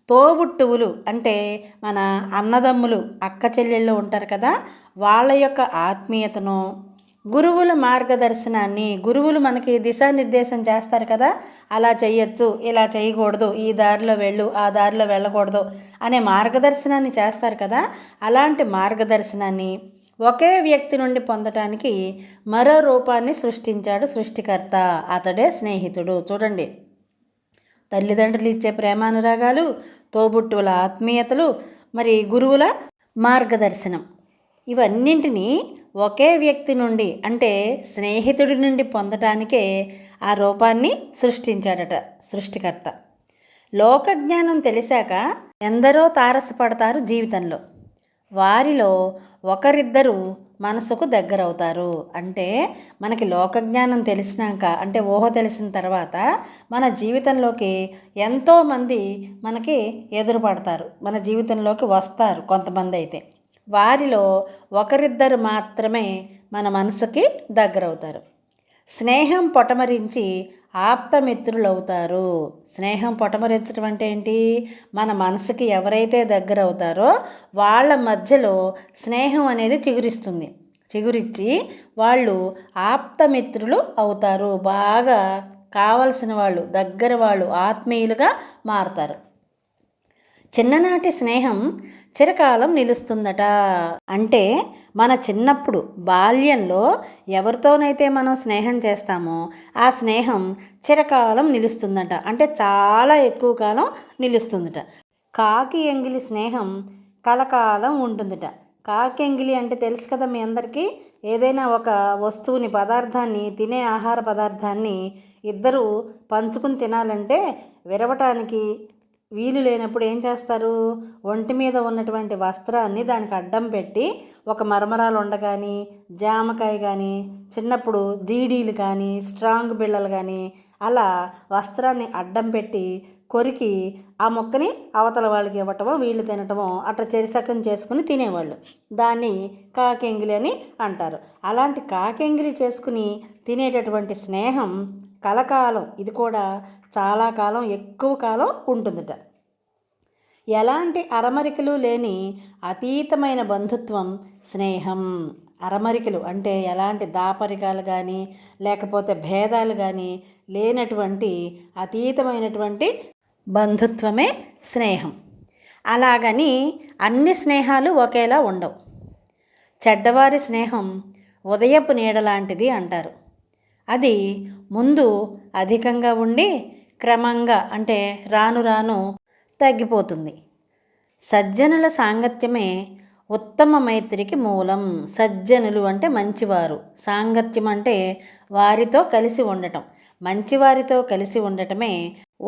తోబుట్టువులు అంటే మన అన్నదమ్ములు, అక్క చెల్లెళ్ళు ఉంటారు కదా, వాళ్ళ యొక్క ఆత్మీయతను, గురువుల మార్గదర్శనాన్ని, గురువులు మనకి దిశానిర్దేశం చేస్తారు కదా, అలా చేయొచ్చు, ఇలా చేయకూడదు, ఈ దారిలో వెళ్ళు, ఆ దారిలో వెళ్ళకూడదు అనే మార్గదర్శనాన్ని చేస్తారు కదా, అలాంటి మార్గదర్శనాన్ని ఒకే వ్యక్తి నుండి పొందటానికి మరో రూపాన్ని సృష్టించాడు సృష్టికర్త. అతడే స్నేహితుడు. చూడండి, తల్లిదండ్రులు ఇచ్చే ప్రేమానురాగాలు, తోబుట్టువుల ఆత్మీయతలు, మరి గురువుల మార్గదర్శనం, ఇవన్నింటినీ ఒకే వ్యక్తి నుండి అంటే స్నేహితుడి నుండి పొందటానికే ఆ రూపాన్ని సృష్టించాడట సృష్టికర్త. లోకజ్ఞానం తెలిసాక ఎందరో తారసపడతారు జీవితంలో. వారిలో ఒకరిద్దరు మనసుకు దగ్గరవుతారు. అంటే మనకి లోకజ్ఞానం తెలిసినాక, అంటే ఊహ తెలిసిన తర్వాత మన జీవితంలోకి ఎంతోమంది మనకి ఎదురుపడతారు, మన జీవితంలోకి వస్తారు కొంతమంది. అయితే వారిలో ఒకరిద్దరు మాత్రమే మన మనసుకి దగ్గరవుతారు. స్నేహం పొటమరించి ఆప్తమిత్రులవుతారు. స్నేహం పొటమరించడం అంటే ఏంటి? మన మనసుకి ఎవరైతే దగ్గర అవుతారో వాళ్ళ మధ్యలో స్నేహం అనేది చిగురిస్తుంది. చిగురిచ్చి వాళ్ళు ఆప్తమిత్రులు అవుతారు. బాగా కావలసిన వాళ్ళు, దగ్గర వాళ్ళు, ఆత్మీయులుగా మారుతారు. చిన్ననాటి స్నేహం చిరకాలం నిలుస్తుందట. అంటే మన చిన్నప్పుడు బాల్యంలో ఎవరితోనైతే మనం స్నేహం చేస్తామో ఆ స్నేహం చిరకాలం నిలుస్తుందట. అంటే చాలా ఎక్కువ కాలం నిలుస్తుందట. కాకి ఎంగిలి స్నేహం కలకాలం ఉంటుందట. కాకి ఎంగిలి అంటే తెలుసు కదా మీ అందరికీ. ఏదైనా ఒక వస్తువుని, పదార్థాన్ని, తినే ఆహార పదార్థాన్ని ఇద్దరు పంచుకుని తినాలంటే విరవటానికి వీలు లేనప్పుడు ఏం చేస్తారు? ఒంటి మీద ఉన్నటువంటి వస్త్రాన్ని దానికి అడ్డం పెట్టి, ఒక మరమరాలు ఉండ కానీ, జామకాయ కానీ, చిన్నప్పుడు జీడీలు కానీ, స్ట్రాంగ్ బిళ్ళలు కానీ, అలా వస్త్రాన్ని అడ్డం పెట్టి కొరికి ఆ మొక్కని అవతల వాళ్ళకి ఇవ్వటమో, వీళ్ళు తినటమో అట్లా చెరిసకం చేసుకుని తినేవాళ్ళు. దాన్ని కాకెంగిలి అని అంటారు. అలాంటి కాకెంగిలి చేసుకుని తినేటటువంటి స్నేహం కలకాలం, ఇది కూడా చాలా కాలం, ఎక్కువ కాలం ఉంటుందట. ఎలాంటి అరమరికలు లేని అతీతమైన బంధుత్వం స్నేహం. అరమరికలు అంటే ఎలాంటి దాపరికాలు కానీ, లేకపోతే భేదాలు కానీ లేనటువంటి అతీతమైనటువంటి బంధుత్వమే స్నేహం. అలాగని అన్ని స్నేహాలు ఒకేలా ఉండవు. చెడ్డవారి స్నేహం ఉదయపు నీడ లాంటిది అంటారు. అది ముందు అధికంగా ఉండి క్రమంగా అంటే రాను రాను తగ్గిపోతుంది. సజ్జనుల సాంగత్యమే ఉత్తమ మైత్రికి మూలం. సజ్జనులు అంటే మంచివారు, సాంగత్యం అంటే వారితో కలిసి ఉండటం. మంచివారితో కలిసి ఉండటమే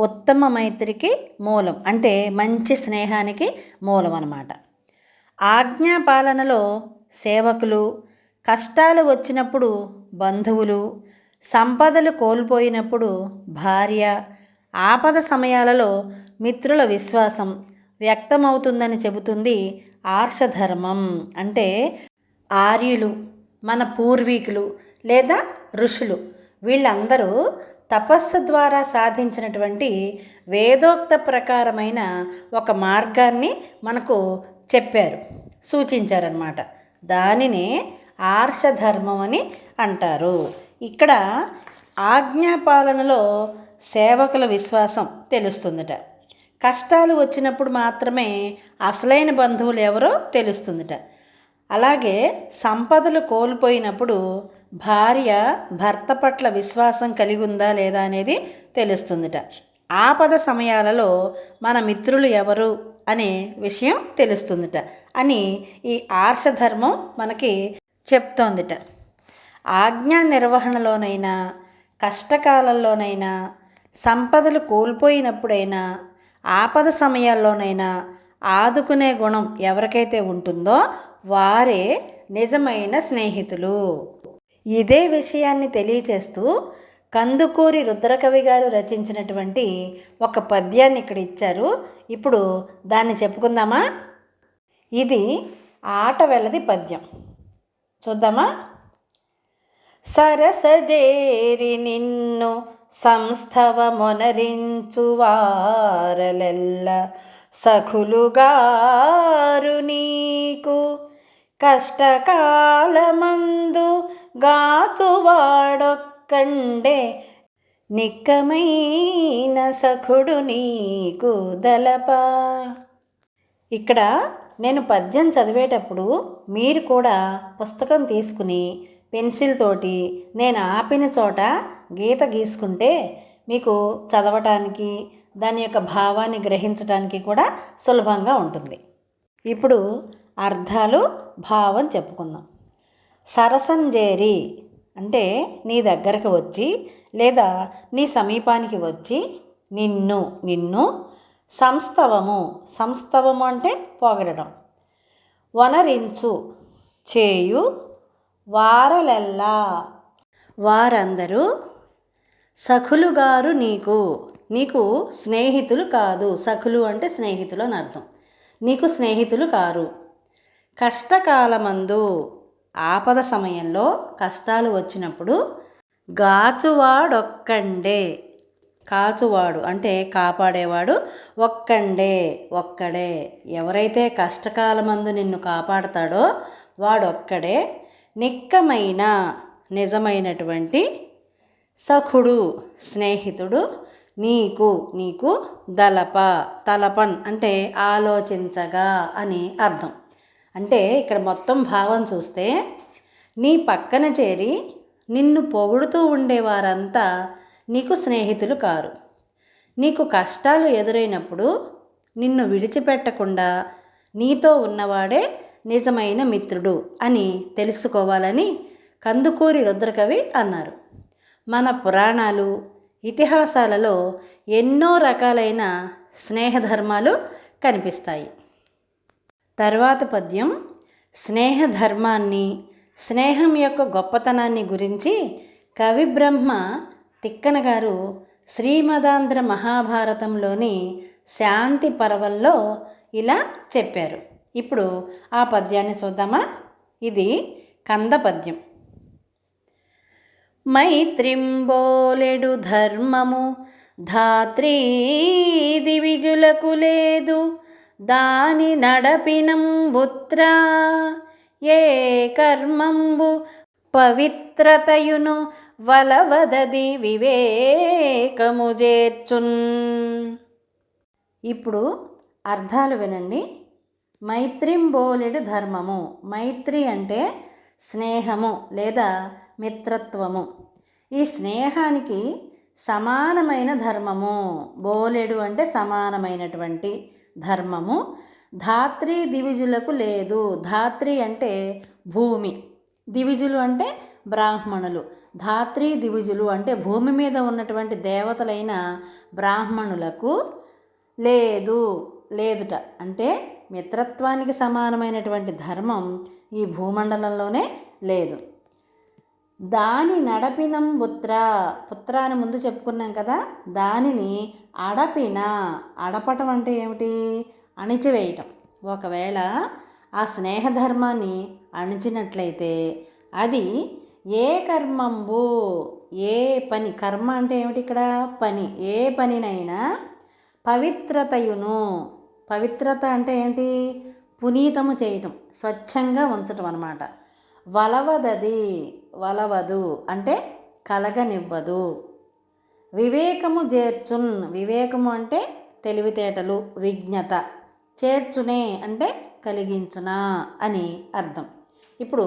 ఉత్తమ మైత్రికి మూలం, అంటే మంచి స్నేహానికి మూలం అన్నమాట. ఆజ్ఞాపాలనలో సేవకులు, కష్టాలు వచ్చినప్పుడు బంధువులు, సంపదలు కోల్పోయినప్పుడు భార్య, ఆపద సమయాలలో మిత్రుల విశ్వాసం వ్యక్తమవుతుందని చెబుతుంది ఆర్షధర్మం. అంటే ఆర్యులు, మన పూర్వీకులు లేదా ఋషులు, వీళ్ళందరూ తపస్సు ద్వారా సాధించినటువంటి వేదోక్త ప్రకారమైన ఒక మార్గాన్ని మనకు చెప్పారు, సూచించారన్నమాట. దానినే ఆర్షధర్మం అని అంటారు. ఇక్కడ ఆజ్ఞాపాలనలో సేవకుల విశ్వాసం తెలుస్తుందట. కష్టాలు వచ్చినప్పుడు మాత్రమే అసలైన బంధువులు ఎవరో తెలుస్తుందట. అలాగే సంపదలు కోల్పోయినప్పుడు భార్య భర్త పట్ల విశ్వాసం కలిగి ఉందా లేదా అనేది తెలుస్తుందట. ఆపద సమయాలలో మన మిత్రులు ఎవరు అనే విషయం తెలుస్తుందట అని ఈ ఆర్షధర్మం మనకి చెప్తోందిట. ఆజ్ఞా నిర్వహణలోనైనా, కష్టకాలంలోనైనా, సంపదలు కోల్పోయినప్పుడైనా, ఆపద సమయాల్లోనైనా ఆదుకునే గుణం ఎవరికైతే ఉంటుందో వారే నిజమైన స్నేహితులు. ఇదే విషయాన్ని తెలియచేస్తూ కందుకూరి రుద్రకవి గారు రచించినటువంటి ఒక పద్యాన్ని ఇక్కడ ఇచ్చారు. ఇప్పుడు దాన్ని చెప్పుకుందామా? ఇది ఆటవెలది పద్యం. చూద్దామా? సరసజేరి నిన్ను సంస్థవ మొనరించు వారలెల్ల సఖులుగారు నీకు, కష్టకాలమందు గాచువాడొక్కండే నిక్కమైన సఖుడు నీకు దలప. ఇక్కడ నేను పద్యం చదివేటప్పుడు మీరు కూడా పుస్తకం తీసుకుని పెన్సిల్ తోటి నేను ఆపిన చోట గీత గీసుకుంటే మీకు చదవటానికి, దాని యొక్క భావాన్ని గ్రహించడానికి కూడా సులభంగా ఉంటుంది. ఇప్పుడు అర్థాలు, భావం చెప్పుకుందాం. సరసంజేరి అంటే నీ దగ్గరకు వచ్చి లేదా నీ సమీపానికి వచ్చి, నిన్ను సంస్తవము, సంస్తవము అంటే పొగడడం, వనరించు చేయు, వారలెల్లా వారందరూ, సఖులుగారు నీకు స్నేహితులు కాదు. సఖులు అంటే స్నేహితులు అని అర్థం. నీకు స్నేహితులు కారు. కష్టకాలమందు ఆపద సమయంలో, కష్టాలు వచ్చినప్పుడు, గాచువాడొక్కండే, కాచువాడు అంటే కాపాడేవాడు, ఒక్కడే ఎవరైతే కష్టకాలమందు నిన్ను కాపాడతాడో వాడొక్కడే, నిక్కమైన నిజమైనటువంటి సఖుడు స్నేహితుడు నీకు తలపన్ అంటే ఆలోచించగా అని అర్థం. అంటే ఇక్కడ మొత్తం భావం చూస్తే, నీ పక్కన చేరి నిన్ను పొగుడుతూ ఉండేవారంతా నీకు స్నేహితులు కారు. నీకు కష్టాలు ఎదురైనప్పుడు నిన్ను విడిచిపెట్టకుండా నీతో ఉన్నవాడే నిజమైన మిత్రుడు అని తెలుసుకోవాలని కందుకూరి రుద్రకవి అన్నారు. మన పురాణాలు, ఇతిహాసాలలో ఎన్నో రకాలైన స్నేహధర్మాలు కనిపిస్తాయి. తర్వాత పద్యం స్నేహధర్మాన్ని, స్నేహం యొక్క గొప్పతనాన్ని గురించి కవిబ్రహ్మ తిక్కన గారు శ్రీమదాంధ్ర మహాభారతంలోని శాంతి పర్వంలో ఇలా చెప్పారు. ఇప్పుడు ఆ పద్యాన్ని చూద్దామా? ఇది కంద పద్యం. మైత్రింబోలెడు ధర్మము ధాత్రీ దివిజులకు లేదు, దాని నడపినంబుత్రా ఏ కర్మంబు పవిత్రతయును వలవదది వివేకము చేర్చున్. ఇప్పుడు అర్థాలు వినండి. మైత్రింబోలెడు ధర్మము. మైత్రి అంటే స్నేహము లేదా మిత్రత్వము. ఈ స్నేహానికి సమానమైన ధర్మము. బోలెడు అంటే సమానమైనటువంటి ధర్మము ధాత్రి దివిజులకు లేదు. ధాత్రి అంటే భూమి, దివిజులు అంటే బ్రాహ్మణులు. ధాత్రి దివిజులు అంటే భూమి మీద ఉన్నటువంటి దేవతలైన బ్రాహ్మణులకు లేదుట. అంటే మిత్రత్వానికి సమానమైనటువంటి ధర్మం ఈ భూమండలంలోనే లేదు. దాని నడపినం పుత్ర అని ముందు చెప్పుకున్నాం కదా. దానిని అడపటం అంటే ఏమిటి? అణిచివేయటం. ఒకవేళ ఆ స్నేహధర్మాన్ని అణిచినట్లయితే అది ఏ కర్మంబు, ఏ పని, కర్మ అంటే ఏమిటి ఇక్కడ? పని. ఏ పనినైనా పవిత్రత అంటే ఏంటి? పునీతము చేయటం, స్వచ్ఛంగా ఉంచటం అన్నమాట. వలవదు అంటే కలగనివ్వదు. వివేకము చేర్చున్, వివేకము అంటే తెలివితేటలు, విజ్ఞత. చేర్చునే అంటే కలిగించునా అని అర్థం. ఇప్పుడు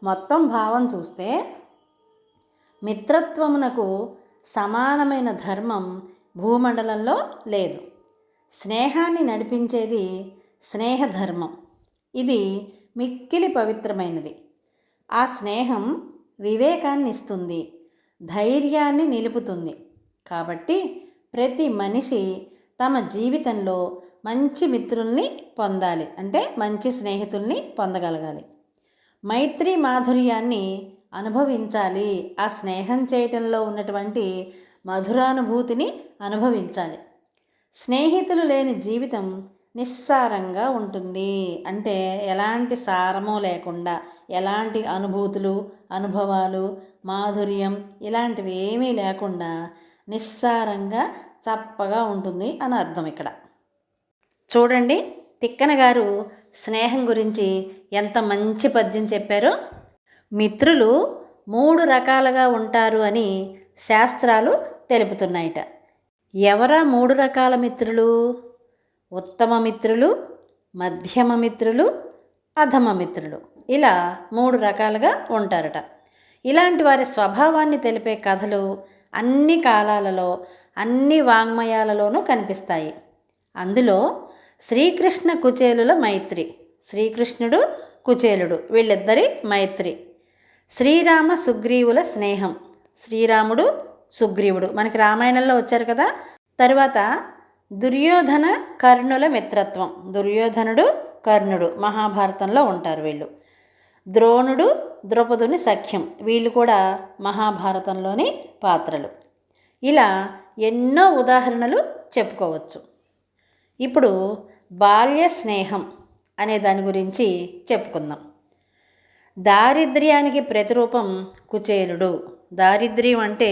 మొత్తం భావం చూస్తే మిత్రత్వమునకు సమానమైన ధర్మం భూమండలంలో లేదు. స్నేహాన్ని నడిపించేది స్నేహధర్మం. ఇది మిక్కిలి పవిత్రమైనది. ఆ స్నేహం వివేకాన్ని ఇస్తుంది, ధైర్యాన్ని నిలుపుతుంది. కాబట్టి ప్రతి మనిషి తమ జీవితంలో మంచి మిత్రుల్ని పొందాలి, అంటే మంచి స్నేహితుల్ని పొందగలగాలి. మైత్రి మాధుర్యాన్ని అనుభవించాలి. ఆ స్నేహం చేయటంలో ఉన్నటువంటి మధురానుభూతిని అనుభవించాలి. స్నేహితులు లేని జీవితం నిస్సారంగా ఉంటుంది. అంటే ఎలాంటి సారము లేకుండా, ఎలాంటి అనుభూతులు, అనుభవాలు, మాధుర్యం ఇలాంటివి ఏమీ లేకుండా నిస్సారంగా చప్పగా ఉంటుంది అని అర్థం ఇక్కడ. చూడండి, తిక్కన గారు స్నేహం గురించి ఎంత మంచి పద్యం చెప్పారో. మిత్రులు 3 రకాలుగా ఉంటారు అని శాస్త్రాలు తెలుపుతున్నాయిట. ఎవరా 3 రకాల మిత్రులు? ఉత్తమ మిత్రులు, మధ్యమ మిత్రులు, అధమ మిత్రులు. ఇలా 3 రకాలుగా ఉంటారట. ఇలాంటి వారి స్వభావాన్ని తెలిపే కథలు అన్ని కాలాలలో, అన్ని వాంగ్మయాలలోనూ కనిపిస్తాయి. అందులో శ్రీకృష్ణ కుచేలుల మైత్రి, శ్రీకృష్ణుడు కుచేలుడు వీళ్ళిద్దరి మైత్రి. శ్రీరామ సుగ్రీవుల స్నేహం, శ్రీరాముడు సుగ్రీవుడు మనకి రామాయణంలో వచ్చారు కదా. తరువాత దుర్యోధన కర్ణుల మిత్రత్వం, దుర్యోధనుడు కర్ణుడు మహాభారతంలో ఉంటారు వీళ్ళు. ద్రోణుడు ద్రౌపదుని సఖ్యం, వీళ్ళు కూడా మహాభారతంలోని పాత్రలు. ఇలా ఎన్నో ఉదాహరణలు చెప్పుకోవచ్చు. ఇప్పుడు బాల్య స్నేహం అనే దాని గురించి చెప్పుకుందాం. దారిద్ర్యానికి ప్రతిరూపం కుచేలుడు. దారిద్ర్యం అంటే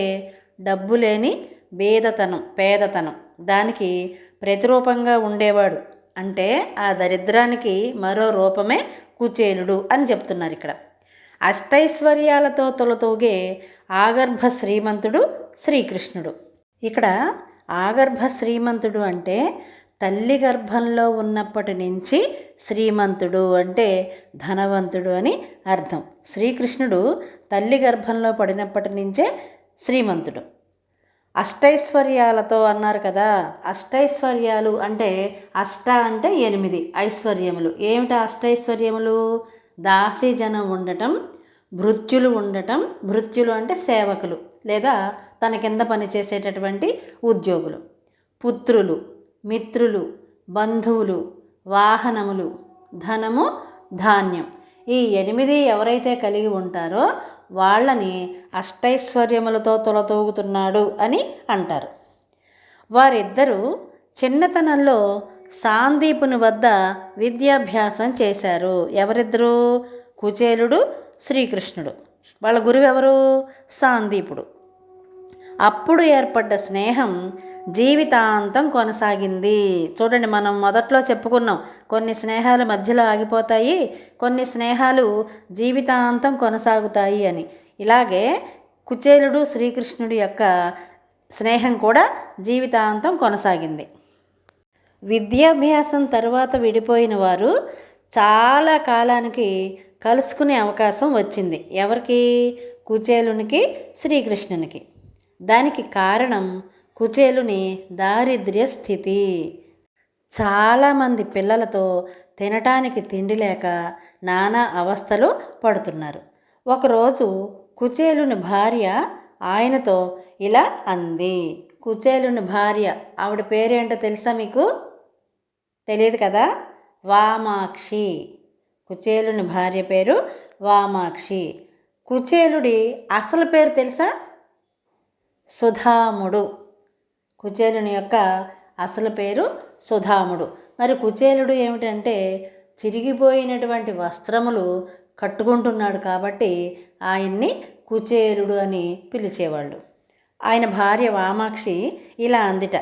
డబ్బు లేని పేదతనం. దానికి ప్రతిరూపంగా ఉండేవాడు. అంటే ఆ దరిద్రానికి మరో రూపమే కుచేలుడు అని చెప్తున్నారు ఇక్కడ. అష్టైశ్వర్యాలతో తొలతూగే ఆగర్భ శ్రీమంతుడు శ్రీకృష్ణుడు. ఇక్కడ ఆగర్భ శ్రీమంతుడు అంటే తల్లి గర్భంలో ఉన్నప్పటి నుంచి శ్రీమంతుడు అంటే ధనవంతుడు అని అర్థం. శ్రీకృష్ణుడు తల్లి గర్భంలో పడినప్పటి నుంచే శ్రీమంతుడు. అష్టైశ్వర్యాలతో అన్నారు కదా. అష్టైశ్వర్యాలు అంటే అంటే 8 ఐశ్వర్యములు. ఏమిటా అష్టైశ్వర్యములు? దాసీజనం ఉండటం, భృత్యులు ఉండటం. భృత్యులు అంటే సేవకులు లేదా తన కింద పనిచేసేటటువంటి ఉద్యోగులు. పుత్రులు, మిత్రులు, బంధువులు, వాహనములు, ధనము, ధాన్యం. ఈ 8 ఎవరైతే కలిగి ఉంటారో వాళ్ళని అష్టైశ్వర్యములతో తొలతూగుతున్నాడు అని అంటారు. వారిద్దరూ చిన్నతనంలో సాందీపుని వద్ద విద్యాభ్యాసం చేశారు. ఎవరిద్దరూ? కుచేలుడు, శ్రీకృష్ణుడు. వాళ్ళ గురువు ఎవరు? సాందీపుడు. అప్పుడు ఏర్పడ్డ స్నేహం జీవితాంతం కొనసాగింది. చూడండి, మనం మొదట్లో చెప్పుకున్నాం కొన్ని స్నేహాలు మధ్యలో ఆగిపోతాయి, కొన్ని స్నేహాలు జీవితాంతం కొనసాగుతాయి అని. ఇలాగే కుచేలుడు శ్రీకృష్ణుడి యొక్క స్నేహం కూడా జీవితాంతం కొనసాగింది. విద్యాభ్యాసం తరువాత విడిపోయిన వారు చాలా కాలానికి కలుసుకునే అవకాశం వచ్చింది. ఎవరికి? కుచేలునికి, శ్రీకృష్ణునికి. దానికి కారణం కుచేలుని దారిద్ర్య స్థితి. చాలామంది పిల్లలతో తినటానికి తిండి లేక నానా అవస్థలు పడుతున్నారు. ఒకరోజు కుచేలుని భార్య ఆయనతో ఇలా అంది. కుచేలుని భార్య, ఆవిడ పేరేంటో తెలుసా మీకు? తెలియదు కదా? వామాక్షి. కుచేలుని భార్య పేరు వామాక్షి. కుచేలుడి అసలు పేరు తెలుసా? సుధాముడు. కుచేలుని యొక్క అసలు పేరు సుధాముడు. మరి కుచేలుడు ఏమిటంటే చిరిగిపోయినటువంటి వస్త్రములు కట్టుకుంటున్నాడు కాబట్టి ఆయన్ని కుచేలుడు అని పిలిచేవాళ్ళు. ఆయన భార్య వామాక్షి ఇలా అందిట.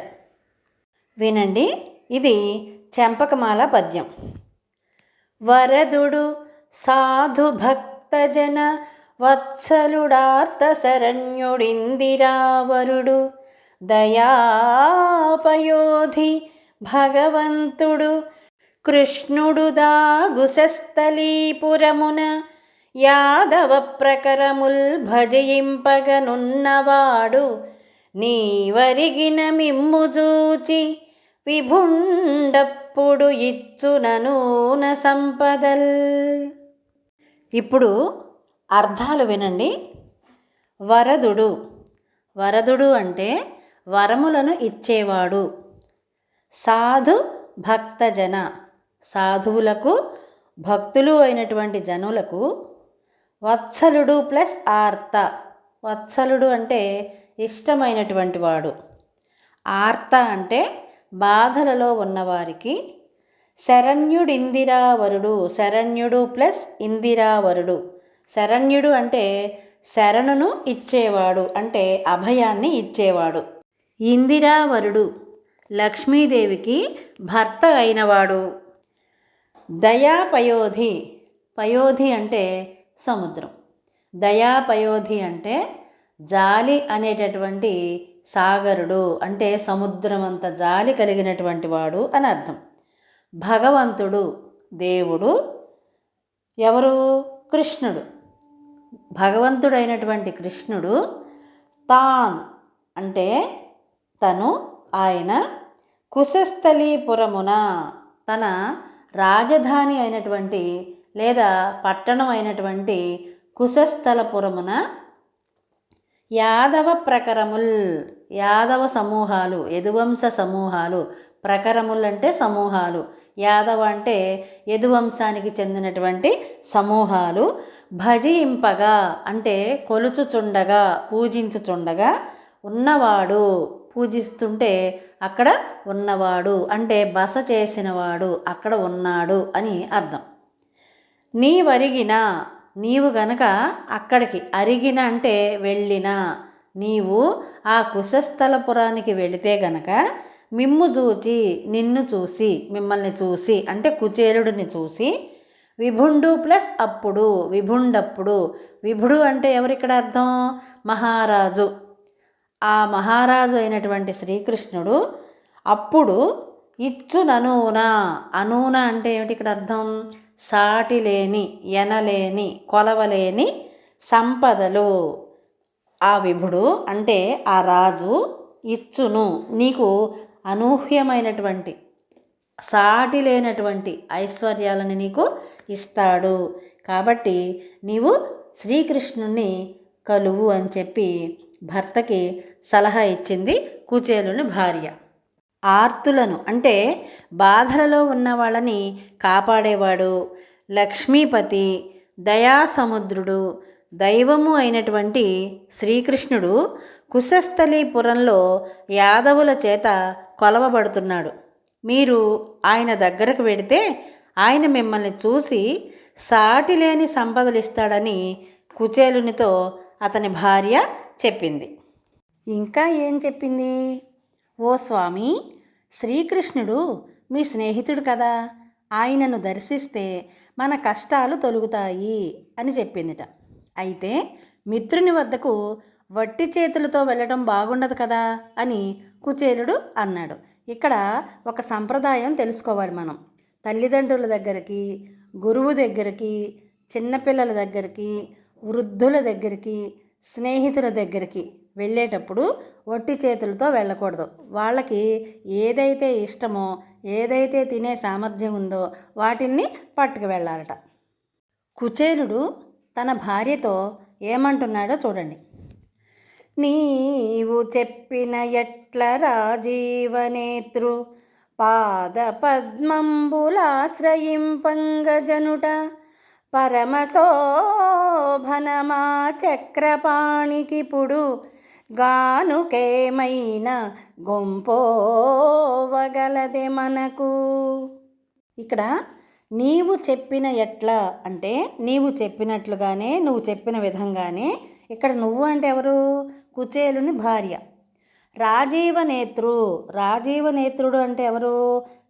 వినండి, ఇది చెంపకమాల పద్యం. వరదుడు సాధు భక్తజన వత్సలుడార్త శరణ్యుడిందిరావరుడు దయాపయోధి భగవంతుడు కృష్ణుడు దాగుశస్థలీపురమున యాదవ ప్రకరముల్ భజయింపగనున్నవాడు నీవరిగిన మిమ్ము జూచి విభుండప్పుడు ఇచ్చుననూన సంపదల్. ఇప్పుడు అర్థాలు వినండి. వరదుడు. వరదుడు అంటే వరములను ఇచ్చేవాడు. సాధు భక్తజన, సాధువులకు భక్తులు అయినటువంటి జనులకు. వత్సలుడు ప్లస్ ఆర్త. వత్సలుడు అంటే ఇష్టమైనటువంటి వాడు. ఆర్త అంటే బాధలలో ఉన్నవారికి. శరణ్యుడిందిరావరుడు. శరణ్యుడు ప్లస్ ఇందిరావరుడు. శరణ్యుడు అంటే శరణును ఇచ్చేవాడు, అంటే అభయాన్ని ఇచ్చేవాడు. ఇందిరావరుడు లక్ష్మీదేవికి భర్త అయినవాడు. దయాపయోధి. పయోధి అంటే సముద్రం. దయాపయోధి అంటే జాలి అనేటటువంటి సాగరుడు, అంటే సముద్రం అంత జాలి కలిగినటువంటి వాడు అని అర్థం. భగవంతుడు దేవుడు. ఎవరు? కృష్ణుడు. భగవంతుడైనటువంటి కృష్ణుడు. తాన్ అంటే తను, ఆయన. కుశస్థలీపురమున తన రాజధాని అయినటువంటి లేదా పట్టణం అయినటువంటి కుశస్థలపురమున యాదవ ప్రకరముల్, యాదవ సమూహాలు, యదువంశ సమూహాలు. ప్రకరములు అంటే సమూహాలు. యాదవ అంటే యదువంశానికి చెందినటువంటి సమూహాలు. భజింపగా అంటే కొలుచుచుండగా, పూజించుచుండగా. ఉన్నవాడు పూజిస్తుంటే అక్కడ ఉన్నవాడు అంటే బస చేసినవాడు, అక్కడ ఉన్నాడు అని అర్థం. నీవరిగిన, నీవు గనక అక్కడికి, అరిగిన అంటే వెళ్ళిన, నీవు ఆ కుశస్థలపురానికి వెళితే గనక మిమ్ము చూచి, నిన్ను చూసి, మిమ్మల్ని చూసి అంటే కుచేలుడిని చూసి. విభుండు ప్లస్ అప్పుడు. విభుండప్పుడు. విభుడు అంటే ఎవరిక్కడ అర్థం? మహారాజు. ఆ మహారాజు అయినటువంటి శ్రీకృష్ణుడు అప్పుడు ఇచ్చుననూన. అనూన అంటే ఏమిటి ఇక్కడ అర్థం? సాటి లేని, ఎనలేని, కొలవలేని సంపదలు. ఆ విభుడు అంటే ఆ రాజు ఇచ్చును, నీకు అనూహ్యమైనటువంటి, సాటి లేనటువంటి ఐశ్వర్యాలను నీకు ఇస్తాడు. కాబట్టి నీవు శ్రీకృష్ణుని కలువు అని చెప్పి భర్తకి సలహా ఇచ్చింది కుచేలుని భార్య. ఆర్తులను అంటే బాధలలో ఉన్న వాళ్ళని కాపాడేవాడు, లక్ష్మీపతి, దయాసముద్రుడు, దైవము అయినటువంటి శ్రీకృష్ణుడు కుశస్థలీపురంలో యాదవుల చేత కొలవబడుతున్నాడు. మీరు ఆయన దగ్గరకు వెడితే ఆయన మిమ్మల్ని చూసి సాటి లేని సంపదలు ఇస్తాడని కుచేలునితో అతని భార్య చెప్పింది. ఇంకా ఏం చెప్పింది? ఓ స్వామి, శ్రీకృష్ణుడు మీ స్నేహితుడు కదా, ఆయనను దర్శిస్తే మన కష్టాలు తొలుగుతాయి అని చెప్పిందిట. అయితే మిత్రుని వద్దకు వట్టి చేతులతో వెళ్ళడం బాగుండదు కదా అని కుచేలుడు అన్నాడు. ఇక్కడ ఒక సంప్రదాయం తెలుసుకోవాలి మనం. తల్లిదండ్రుల దగ్గరికి, గురువు దగ్గరికి, చిన్నపిల్లల దగ్గరికి, వృద్ధుల దగ్గరికి, స్నేహితుల దగ్గరికి వెళ్ళేటప్పుడు ఒట్టి చేతులతో వెళ్ళకూడదు. వాళ్ళకి ఏదైతే ఇష్టమో, ఏదైతే తినే సామర్థ్యం ఉందో వాటిల్ని పట్టుకు వెళ్ళాలట. కుచేలుడు తన భార్యతో ఏమంటున్నాడో చూడండి. నీవు చెప్పిన ఎట్ల రాజీవనేత్రు పాద పద్మంబులాశ్రయింపంగజనుట పరమశోభనమా చక్రపాణికిప్పుడు గానుకేమైన గొంపోవగలదే మనకు. ఇక్కడ నీవు చెప్పిన ఎట్లా అంటే నీవు చెప్పినట్లుగానే, నువ్వు చెప్పిన విధంగానే. ఇక్కడ నువ్వు అంటే ఎవరు? కుచేలుని భార్య. రాజీవనేత్రుడు అంటే ఎవరు?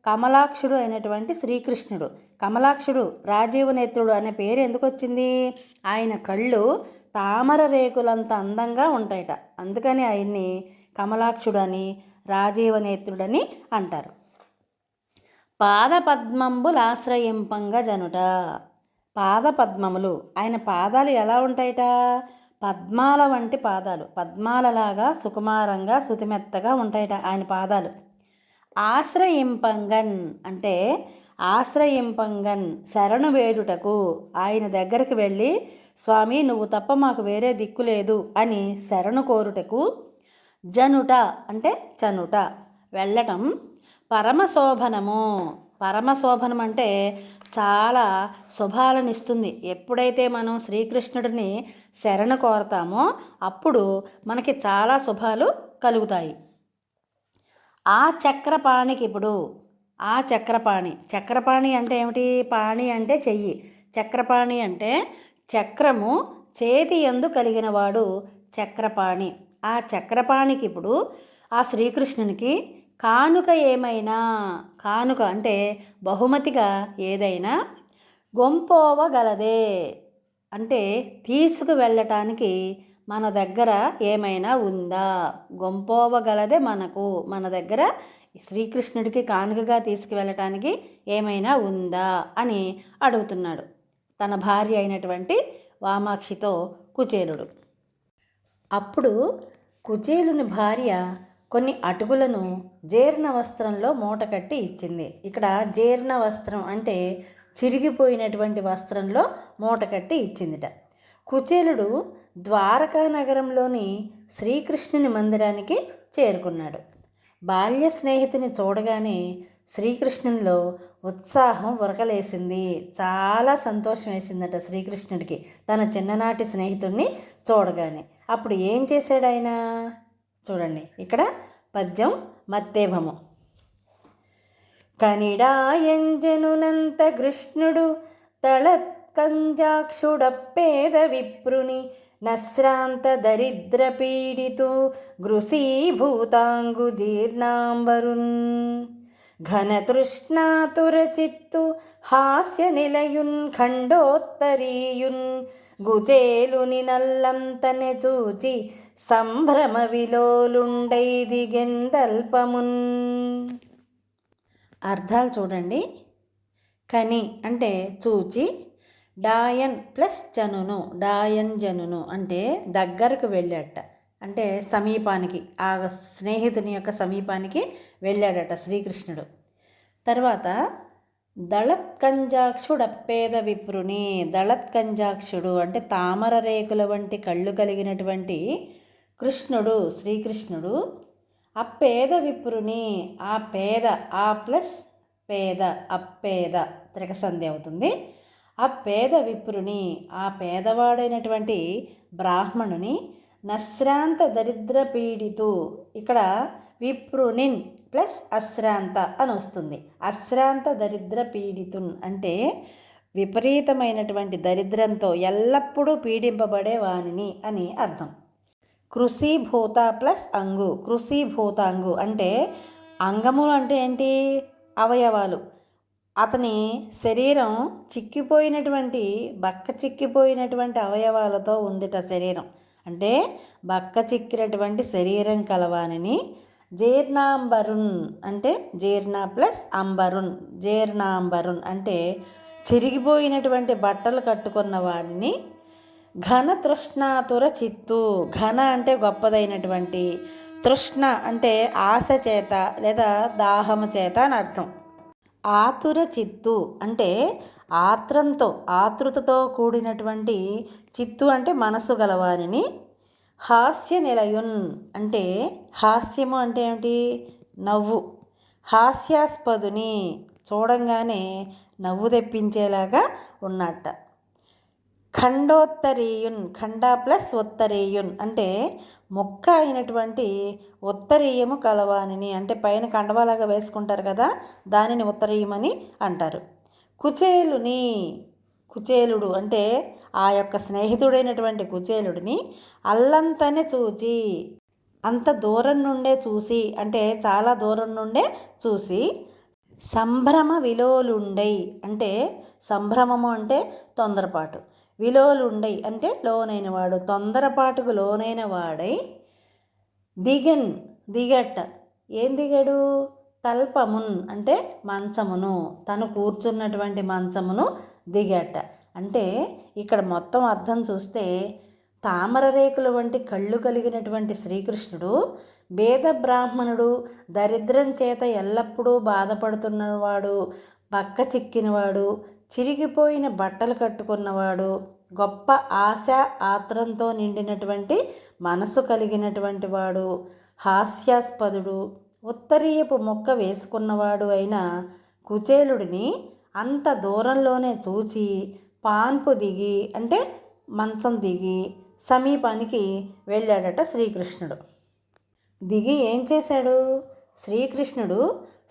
కమలాక్షుడు అయినటువంటి శ్రీకృష్ణుడు. కమలాక్షుడు, రాజీవనేత్రుడు అనే పేరు ఎందుకు వచ్చింది? ఆయన కళ్ళు తామర రేకులంత అందంగా ఉంటాయట. అందుకని ఆయన్ని కమలాక్షుడని, రాజీవనేత్రుడని అంటారు. పాదపద్మంబులాశ్రయింపంగ జనుట. పాదపద్మములు, ఆయన పాదాలు ఎలా ఉంటాయట? పద్మాల వంటి పాదాలు, పద్మాలలాగా సుకుమారంగా శుతిమెత్తగా ఉంటాయట ఆయన పాదాలు. ఆశ్రయింపంగన్ అంటే శరణు వేడుటకు, ఆయన దగ్గరికి వెళ్ళి స్వామి నువ్వు తప్ప మాకు వేరే దిక్కు లేదు అని శరణు కోరుటకు. జనుట అంటే చనుట, వెళ్ళటం. పరమశోభనం అంటే చాలా శుభాలను ఇస్తుంది. ఎప్పుడైతే మనం శ్రీకృష్ణుడిని శరణు కోరతామో అప్పుడు మనకి చాలా శుభాలు కలుగుతాయి. ఆ చక్రపాణి అంటే ఏమిటి? పాణి అంటే చెయ్యి, చక్రపాణి అంటే చక్రము చేతి యందు కలిగినవాడు చక్రపాణి. ఆ చక్రపాణికి ఇప్పుడు ఆ శ్రీకృష్ణునికి కానుక ఏమైనా, కానుక అంటే బహుమతిగా ఏదైనా, గొంపోవగలదే అంటే తీసుకు వెళ్ళటానికి మన దగ్గర ఏమైనా ఉందా? గొంపోవగలదే మనకు, మన దగ్గర శ్రీకృష్ణుడికి కానుకగా తీసుకువెళ్ళటానికి ఏమైనా ఉందా అని అడుగుతున్నాడు తన భార్య అయినటువంటి వామాక్షితో కుచేలుడు. అప్పుడు కుచేలుని భార్య కొన్ని అటుకులను జీర్ణ వస్త్రంలో మూట కట్టి ఇచ్చింది. ఇక్కడ జీర్ణ వస్త్రం అంటే చిరిగిపోయినటువంటి వస్త్రంలో మూట కట్టి ఇచ్చిందిట. కుచేలుడు ద్వారకా నగరంలోని శ్రీకృష్ణుని మందిరానికి చేరుకున్నాడు. బాల్య స్నేహితుని చూడగానే శ్రీకృష్ణునిలో ఉత్సాహం ఉరకలేసింది. చాలా సంతోషం వేసిందట శ్రీకృష్ణుడికి తన చిన్ననాటి స్నేహితుడిని చూడగానే. అప్పుడు ఏం చేశాడు ఆయన? చూడండి, ఇక్కడ పద్యం మత్తేభము. కనిడాయంజనునంత కృష్ణుడు తళత్కంజాక్షుడప్పేద విప్రుని నశ్రాంత దరిద్ర పీడితు గృసీభూతాంగు జీర్ణాంబరున్ ఘనతృష్ణాతురచిత్తు హాస్య నిలయున్ ఖండోత్తరీయున్ గుచేలుని నల్లంతనె చూచి సంభ్రమ విలోలుండైదిగెందల్పమున్. అర్థాలు చూడండి. కని అంటే చూచి, డాయన్ ప్లస్ జనును, డాయన్ జనును అంటే దగ్గరకు వెళ్ళాడట, అంటే సమీపానికి, ఆ స్నేహితుని యొక్క సమీపానికి వెళ్ళాడట శ్రీకృష్ణుడు. తర్వాత దళత్కంజాక్షుడప్పేద విప్రుని. దళత్కంజాక్షుడు అంటే తామర రేకుల వంటి కళ్ళు కలిగినటువంటి శ్రీకృష్ణుడు అప్పేద విప్రుని, ఆ పేద, ఆ ప్లస్ పేద, అప్పేద త్రికసంధి అవుతుంది. అప్పేద విప్రుని, ఆ పేదవాడైనటువంటి బ్రాహ్మణుని నశ్రాంత దరిద్ర పీడితు, ఇక్కడ విప్రునిన్ ప్లస్ అశ్రాంత అని వస్తుంది. అశ్రాంత దరిద్ర పీడితున్ అంటే విపరీతమైనటువంటి దరిద్రంతో ఎల్లప్పుడూ పీడింపబడే వానిని అని అర్థం. కృషీభూత ప్లస్ అంగు, కృషీభూతాంగు అంటే అంగము అంటే ఏంటి? అవయవాలు. అతని శరీరం బక్క చిక్కిపోయినటువంటి అవయవాలతో ఉందిట శరీరం. అంటే బక్క చిక్కినటువంటి శరీరం కలవానిని జీర్ణాంబరున్ అంటే జీర్ణ ప్లస్ అంబరున్, జీర్ణాంబరున్ అంటే చిరిగిపోయినటువంటి బట్టలు కట్టుకున్న వాడిని. ఘన తృష్ణాతుర చిత్తు, ఘన అంటే గొప్పదైనటువంటి, తృష్ణ అంటే ఆశ చేత లేదా దాహము చేత అని అర్థం. ఆతుర చిత్తు అంటే ఆత్రంతో, ఆతృతతో కూడినటువంటి, చిత్తు అంటే మనసు గలవారిని. హాస్య నిలయున్ అంటే హాస్యము అంటే ఏమిటి, నవ్వు, హాస్యాస్పదుని చూడంగానే నవ్వు తెప్పించేలాగా ఉన్నట్ట. ఖండోత్తరీయున్, ఖండ ప్లస్ ఉత్తరీయున్ అంటే మొక్క అయినటువంటి ఉత్తరీయము కలవానిని, అంటే పైన కండవాలాగా వేసుకుంటారు కదా, దానిని ఉత్తరీయమని అంటారు. కుచేలుని, కుచేలుడు అంటే ఆ యొక్క స్నేహితుడైనటువంటి కుచేలుడిని అల్లంతనే చూచి, అంత దూరం నుండే చూసి అంటే చాలా దూరం నుండే చూసి. సంభ్రమ విలోలుండై అంటే సంభ్రమము అంటే తొందరపాటు, విలోలుండై అంటే లోనైనవాడు, తొందరపాటుకు లోనైన వాడై. దిగన్ దిగట్ట, ఏం దిగడు, తల్పమున్ అంటే మంచమును, తను కూర్చున్నటువంటి మంచమును దిగట్ట. అంటే ఇక్కడ మొత్తం అర్థం చూస్తే తామర రేకుల వంటి కళ్ళు కలిగినటువంటి శ్రీకృష్ణుడు భేద బ్రాహ్మణుడు, దరిద్రం చేత ఎల్లప్పుడూ బాధపడుతున్నవాడు, పక్క చిక్కినవాడు, చిరిగిపోయిన బట్టలు కట్టుకున్నవాడు, గొప్ప ఆశ ఆత్రంతో నిండినటువంటి మనసు కలిగినటువంటి వాడు, హాస్యాస్పదుడు, ఉత్తరీయపు మొక్క వేసుకున్నవాడు అయిన కుచేలుడిని అంత దూరంలోనే చూచి పాన్పు దిగి అంటే మంచం దిగి సమీపానికి వెళ్ళాడట శ్రీకృష్ణుడు. దిగి ఏం చేశాడు, శ్రీకృష్ణుడు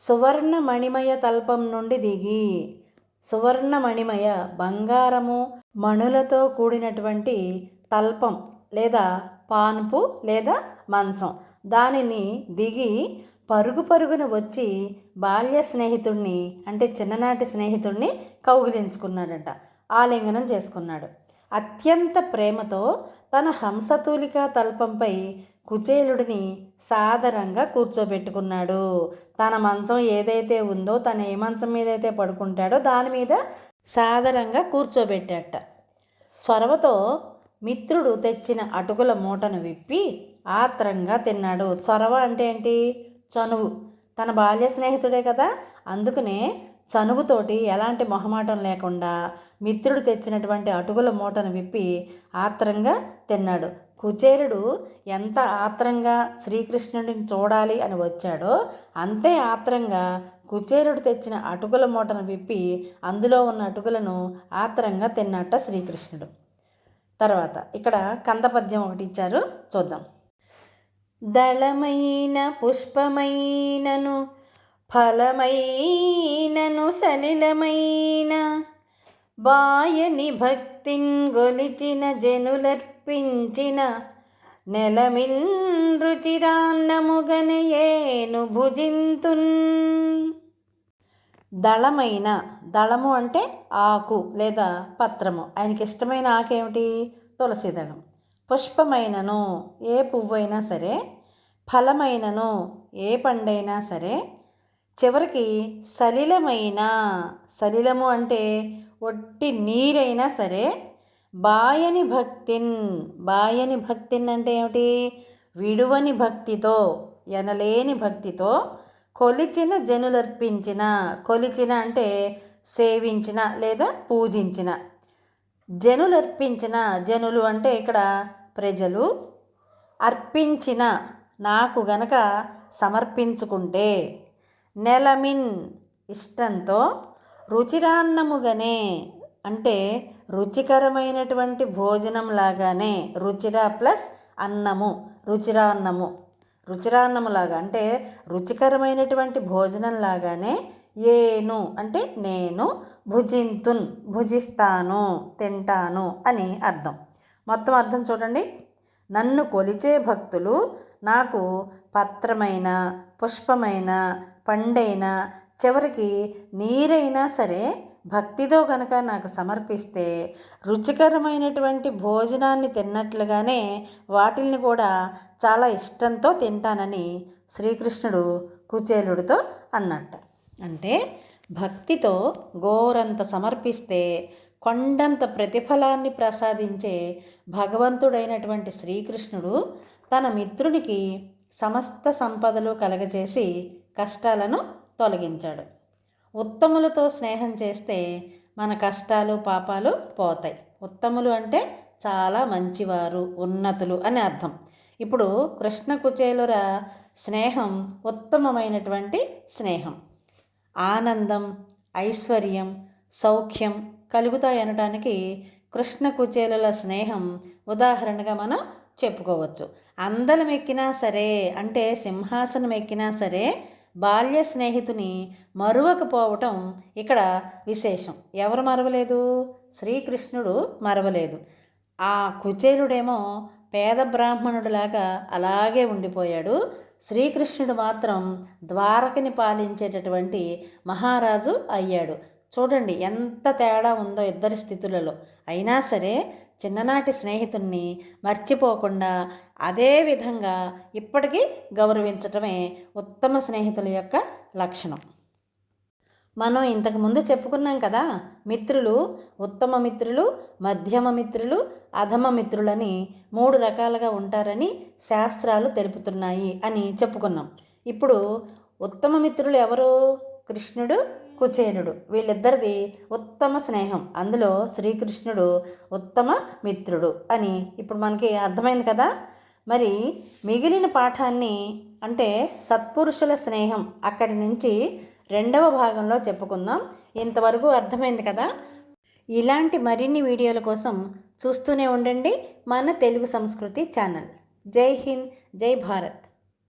సువర్ణ మణిమయ తల్పం నుండి దిగి, సువర్ణ మణిమయ బంగారము మణులతో కూడినటువంటి తల్పం లేదా పాన్పు లేదా మంచం, దానిని దిగి పరుగు పరుగున వచ్చి బాల్య స్నేహితుడిని అంటే చిన్ననాటి స్నేహితుడిని కౌగిలించుకున్నాడట, ఆలింగనం చేసుకున్నాడు. అత్యంత ప్రేమతో తన హంసతూలికా తల్పంపై కుచేలుడిని సాదరంగా కూర్చోబెట్టుకున్నాడు. తన మంచం ఏదైతే ఉందో, తన ఏ మంచం మీద అయితే పడుకుంటాడో దాని మీద సాదరంగా కూర్చోబెట్టాట. చొరవతో మిత్రుడు తెచ్చిన అటుకుల మూటను విప్పి ఆత్రంగా తిన్నాడు. చొరవ అంటే ఏంటి, చనువు, తన బాల్య స్నేహితుడే కదా, అందుకనే చనువుతోటి ఎలాంటి మొహమాటం లేకుండా మిత్రుడు తెచ్చినటువంటి అటుకుల మూటను విప్పి ఆత్రంగా తిన్నాడు. కుచేలుడు ఎంత ఆత్రంగా శ్రీకృష్ణుడిని చూడాలి అని వచ్చాడో అంతే ఆత్రంగా కుచేలుడు తెచ్చిన అటుకుల మూటను విప్పి అందులో ఉన్న అటుకులను ఆత్రంగా తిన్నట్ట శ్రీకృష్ణుడు. తర్వాత ఇక్కడ కందపద్యం ఒకటి ఇచ్చారు, చూద్దాం. దళమైన పుష్పమైనను ఫలమైనను సలిలమైన బాయని భక్తిన్ గొలిచిన జనులర్పించిన నెలమిన్ రుచిరాన్నముగనయేను భుజింతున్. దళమైన, దళము అంటే ఆకు లేదా పత్రము, ఆయనకి ఇష్టమైన ఆకు ఏమిటి, తులసి దళం. పుష్పమైనను ఏ పువ్వైనా సరే, ఫలమైనను ఏ పండైనా సరే, చివరికి సలిలమైన, సలిలము అంటే ఒట్టి నీరైనా సరే, బాయని భక్తిన్, బాయని భక్తిన్ అంటే ఏమిటి, విడువని భక్తితో, ఎనలేని భక్తితో, కొలిచిన జనులర్పించిన, కొలిచిన అంటే సేవించిన లేదా పూజించిన, జనులర్పించిన, జనులు అంటే ఇక్కడ ప్రజలు, అర్పించిన నాకు గనక సమర్పించుకుంటే, నెలమిన్ ఇష్టంతో, రుచిరాన్నముగానే అంటే రుచికరమైనటువంటి భోజనం లాగానే, రుచిరా ప్లస్ అన్నము, రుచిరాన్నము, రుచిరాన్నములాగా అంటే రుచికరమైనటువంటి భోజనం లాగానే, ఏను అంటే నేను, భుజింతున్ భుజిస్తాను తింటాను అని అర్థం. మొత్తం అర్థం చూడండి. నన్ను కొలిచే భక్తులు నాకు పత్రమైన, పుష్పమైన, పండైన, చివరికి నీరైనా సరే భక్తితో కనుక నాకు సమర్పిస్తే రుచికరమైనటువంటి భోజనాన్ని తిన్నట్లుగానే వాటిల్ని కూడా చాలా ఇష్టంతో తింటానని శ్రీకృష్ణుడు కుచేలుడితో అన్నట్ట. అంటే భక్తితో గోరంత సమర్పిస్తే కొండంత ప్రతిఫలాన్ని ప్రసాదించే భగవంతుడైనటువంటి శ్రీకృష్ణుడు తన మిత్రునికి సమస్త సంపదలు కలగజేసి కష్టాలను తొలగించాడు. ఉత్తములతో స్నేహం చేస్తే మన కష్టాలు పాపాలు పోతాయి. ఉత్తములు అంటే చాలా మంచివారు, ఉన్నతులు అని అర్థం. ఇప్పుడు కృష్ణ కుచేలుర స్నేహం ఉత్తమమైనటువంటి స్నేహం. ఆనందం, ఐశ్వర్యం, సౌఖ్యం కలుగుతాయనడానికి కృష్ణ కుచేలుల స్నేహం ఉదాహరణగా మనం చెప్పుకోవచ్చు. అందలం ఎక్కినా సరే, అంటే సింహాసనం ఎక్కినా సరే బాల్య స్నేహితుని మరువకపోవటం ఇక్కడ విశేషం. ఎవరు మరవలేదు? శ్రీకృష్ణుడు మరవలేదు. ఆ కుచేలుడేమో పేద బ్రాహ్మణుడిలాగా అలాగే ఉండిపోయాడు. శ్రీకృష్ణుడు మాత్రం ద్వారకని పాలించేటటువంటి మహారాజు అయ్యాడు. చూడండి ఎంత తేడా ఉందో ఇద్దరి స్థితులలో. అయినా సరే చిన్ననాటి స్నేహితుణ్ణి మర్చిపోకుండా అదే విధంగా ఇప్పటికీ గౌరవించటమే ఉత్తమ స్నేహితుల యొక్క లక్షణం. మనం ఇంతకుముందు చెప్పుకున్నాం కదా, మిత్రులు ఉత్తమ మిత్రులు, మధ్యమ మిత్రులు, అధమ మిత్రులని 3 రకాలుగా ఉంటారని శాస్త్రాలు తెలుపుతున్నాయి అని చెప్పుకున్నాం. ఇప్పుడు ఉత్తమ మిత్రులు ఎవరు? కృష్ణుడు, కుచేలుడు, వీళ్ళిద్దరిది ఉత్తమ స్నేహం. అందులో శ్రీకృష్ణుడు ఉత్తమ మిత్రుడు అని ఇప్పుడు మనకి అర్థమైంది కదా. మరి మిగిలిన పాఠాన్ని, అంటే సత్పురుషుల స్నేహం, అక్కడి నుంచి 2వ భాగంలో చెప్పుకుందాం. ఇంతవరకు అర్థమైంది కదా. ఇలాంటి మరిన్ని వీడియోల కోసం చూస్తూనే ఉండండి మన తెలుగు సంస్కృతి ఛానల్. జై హింద్, జై భారత్.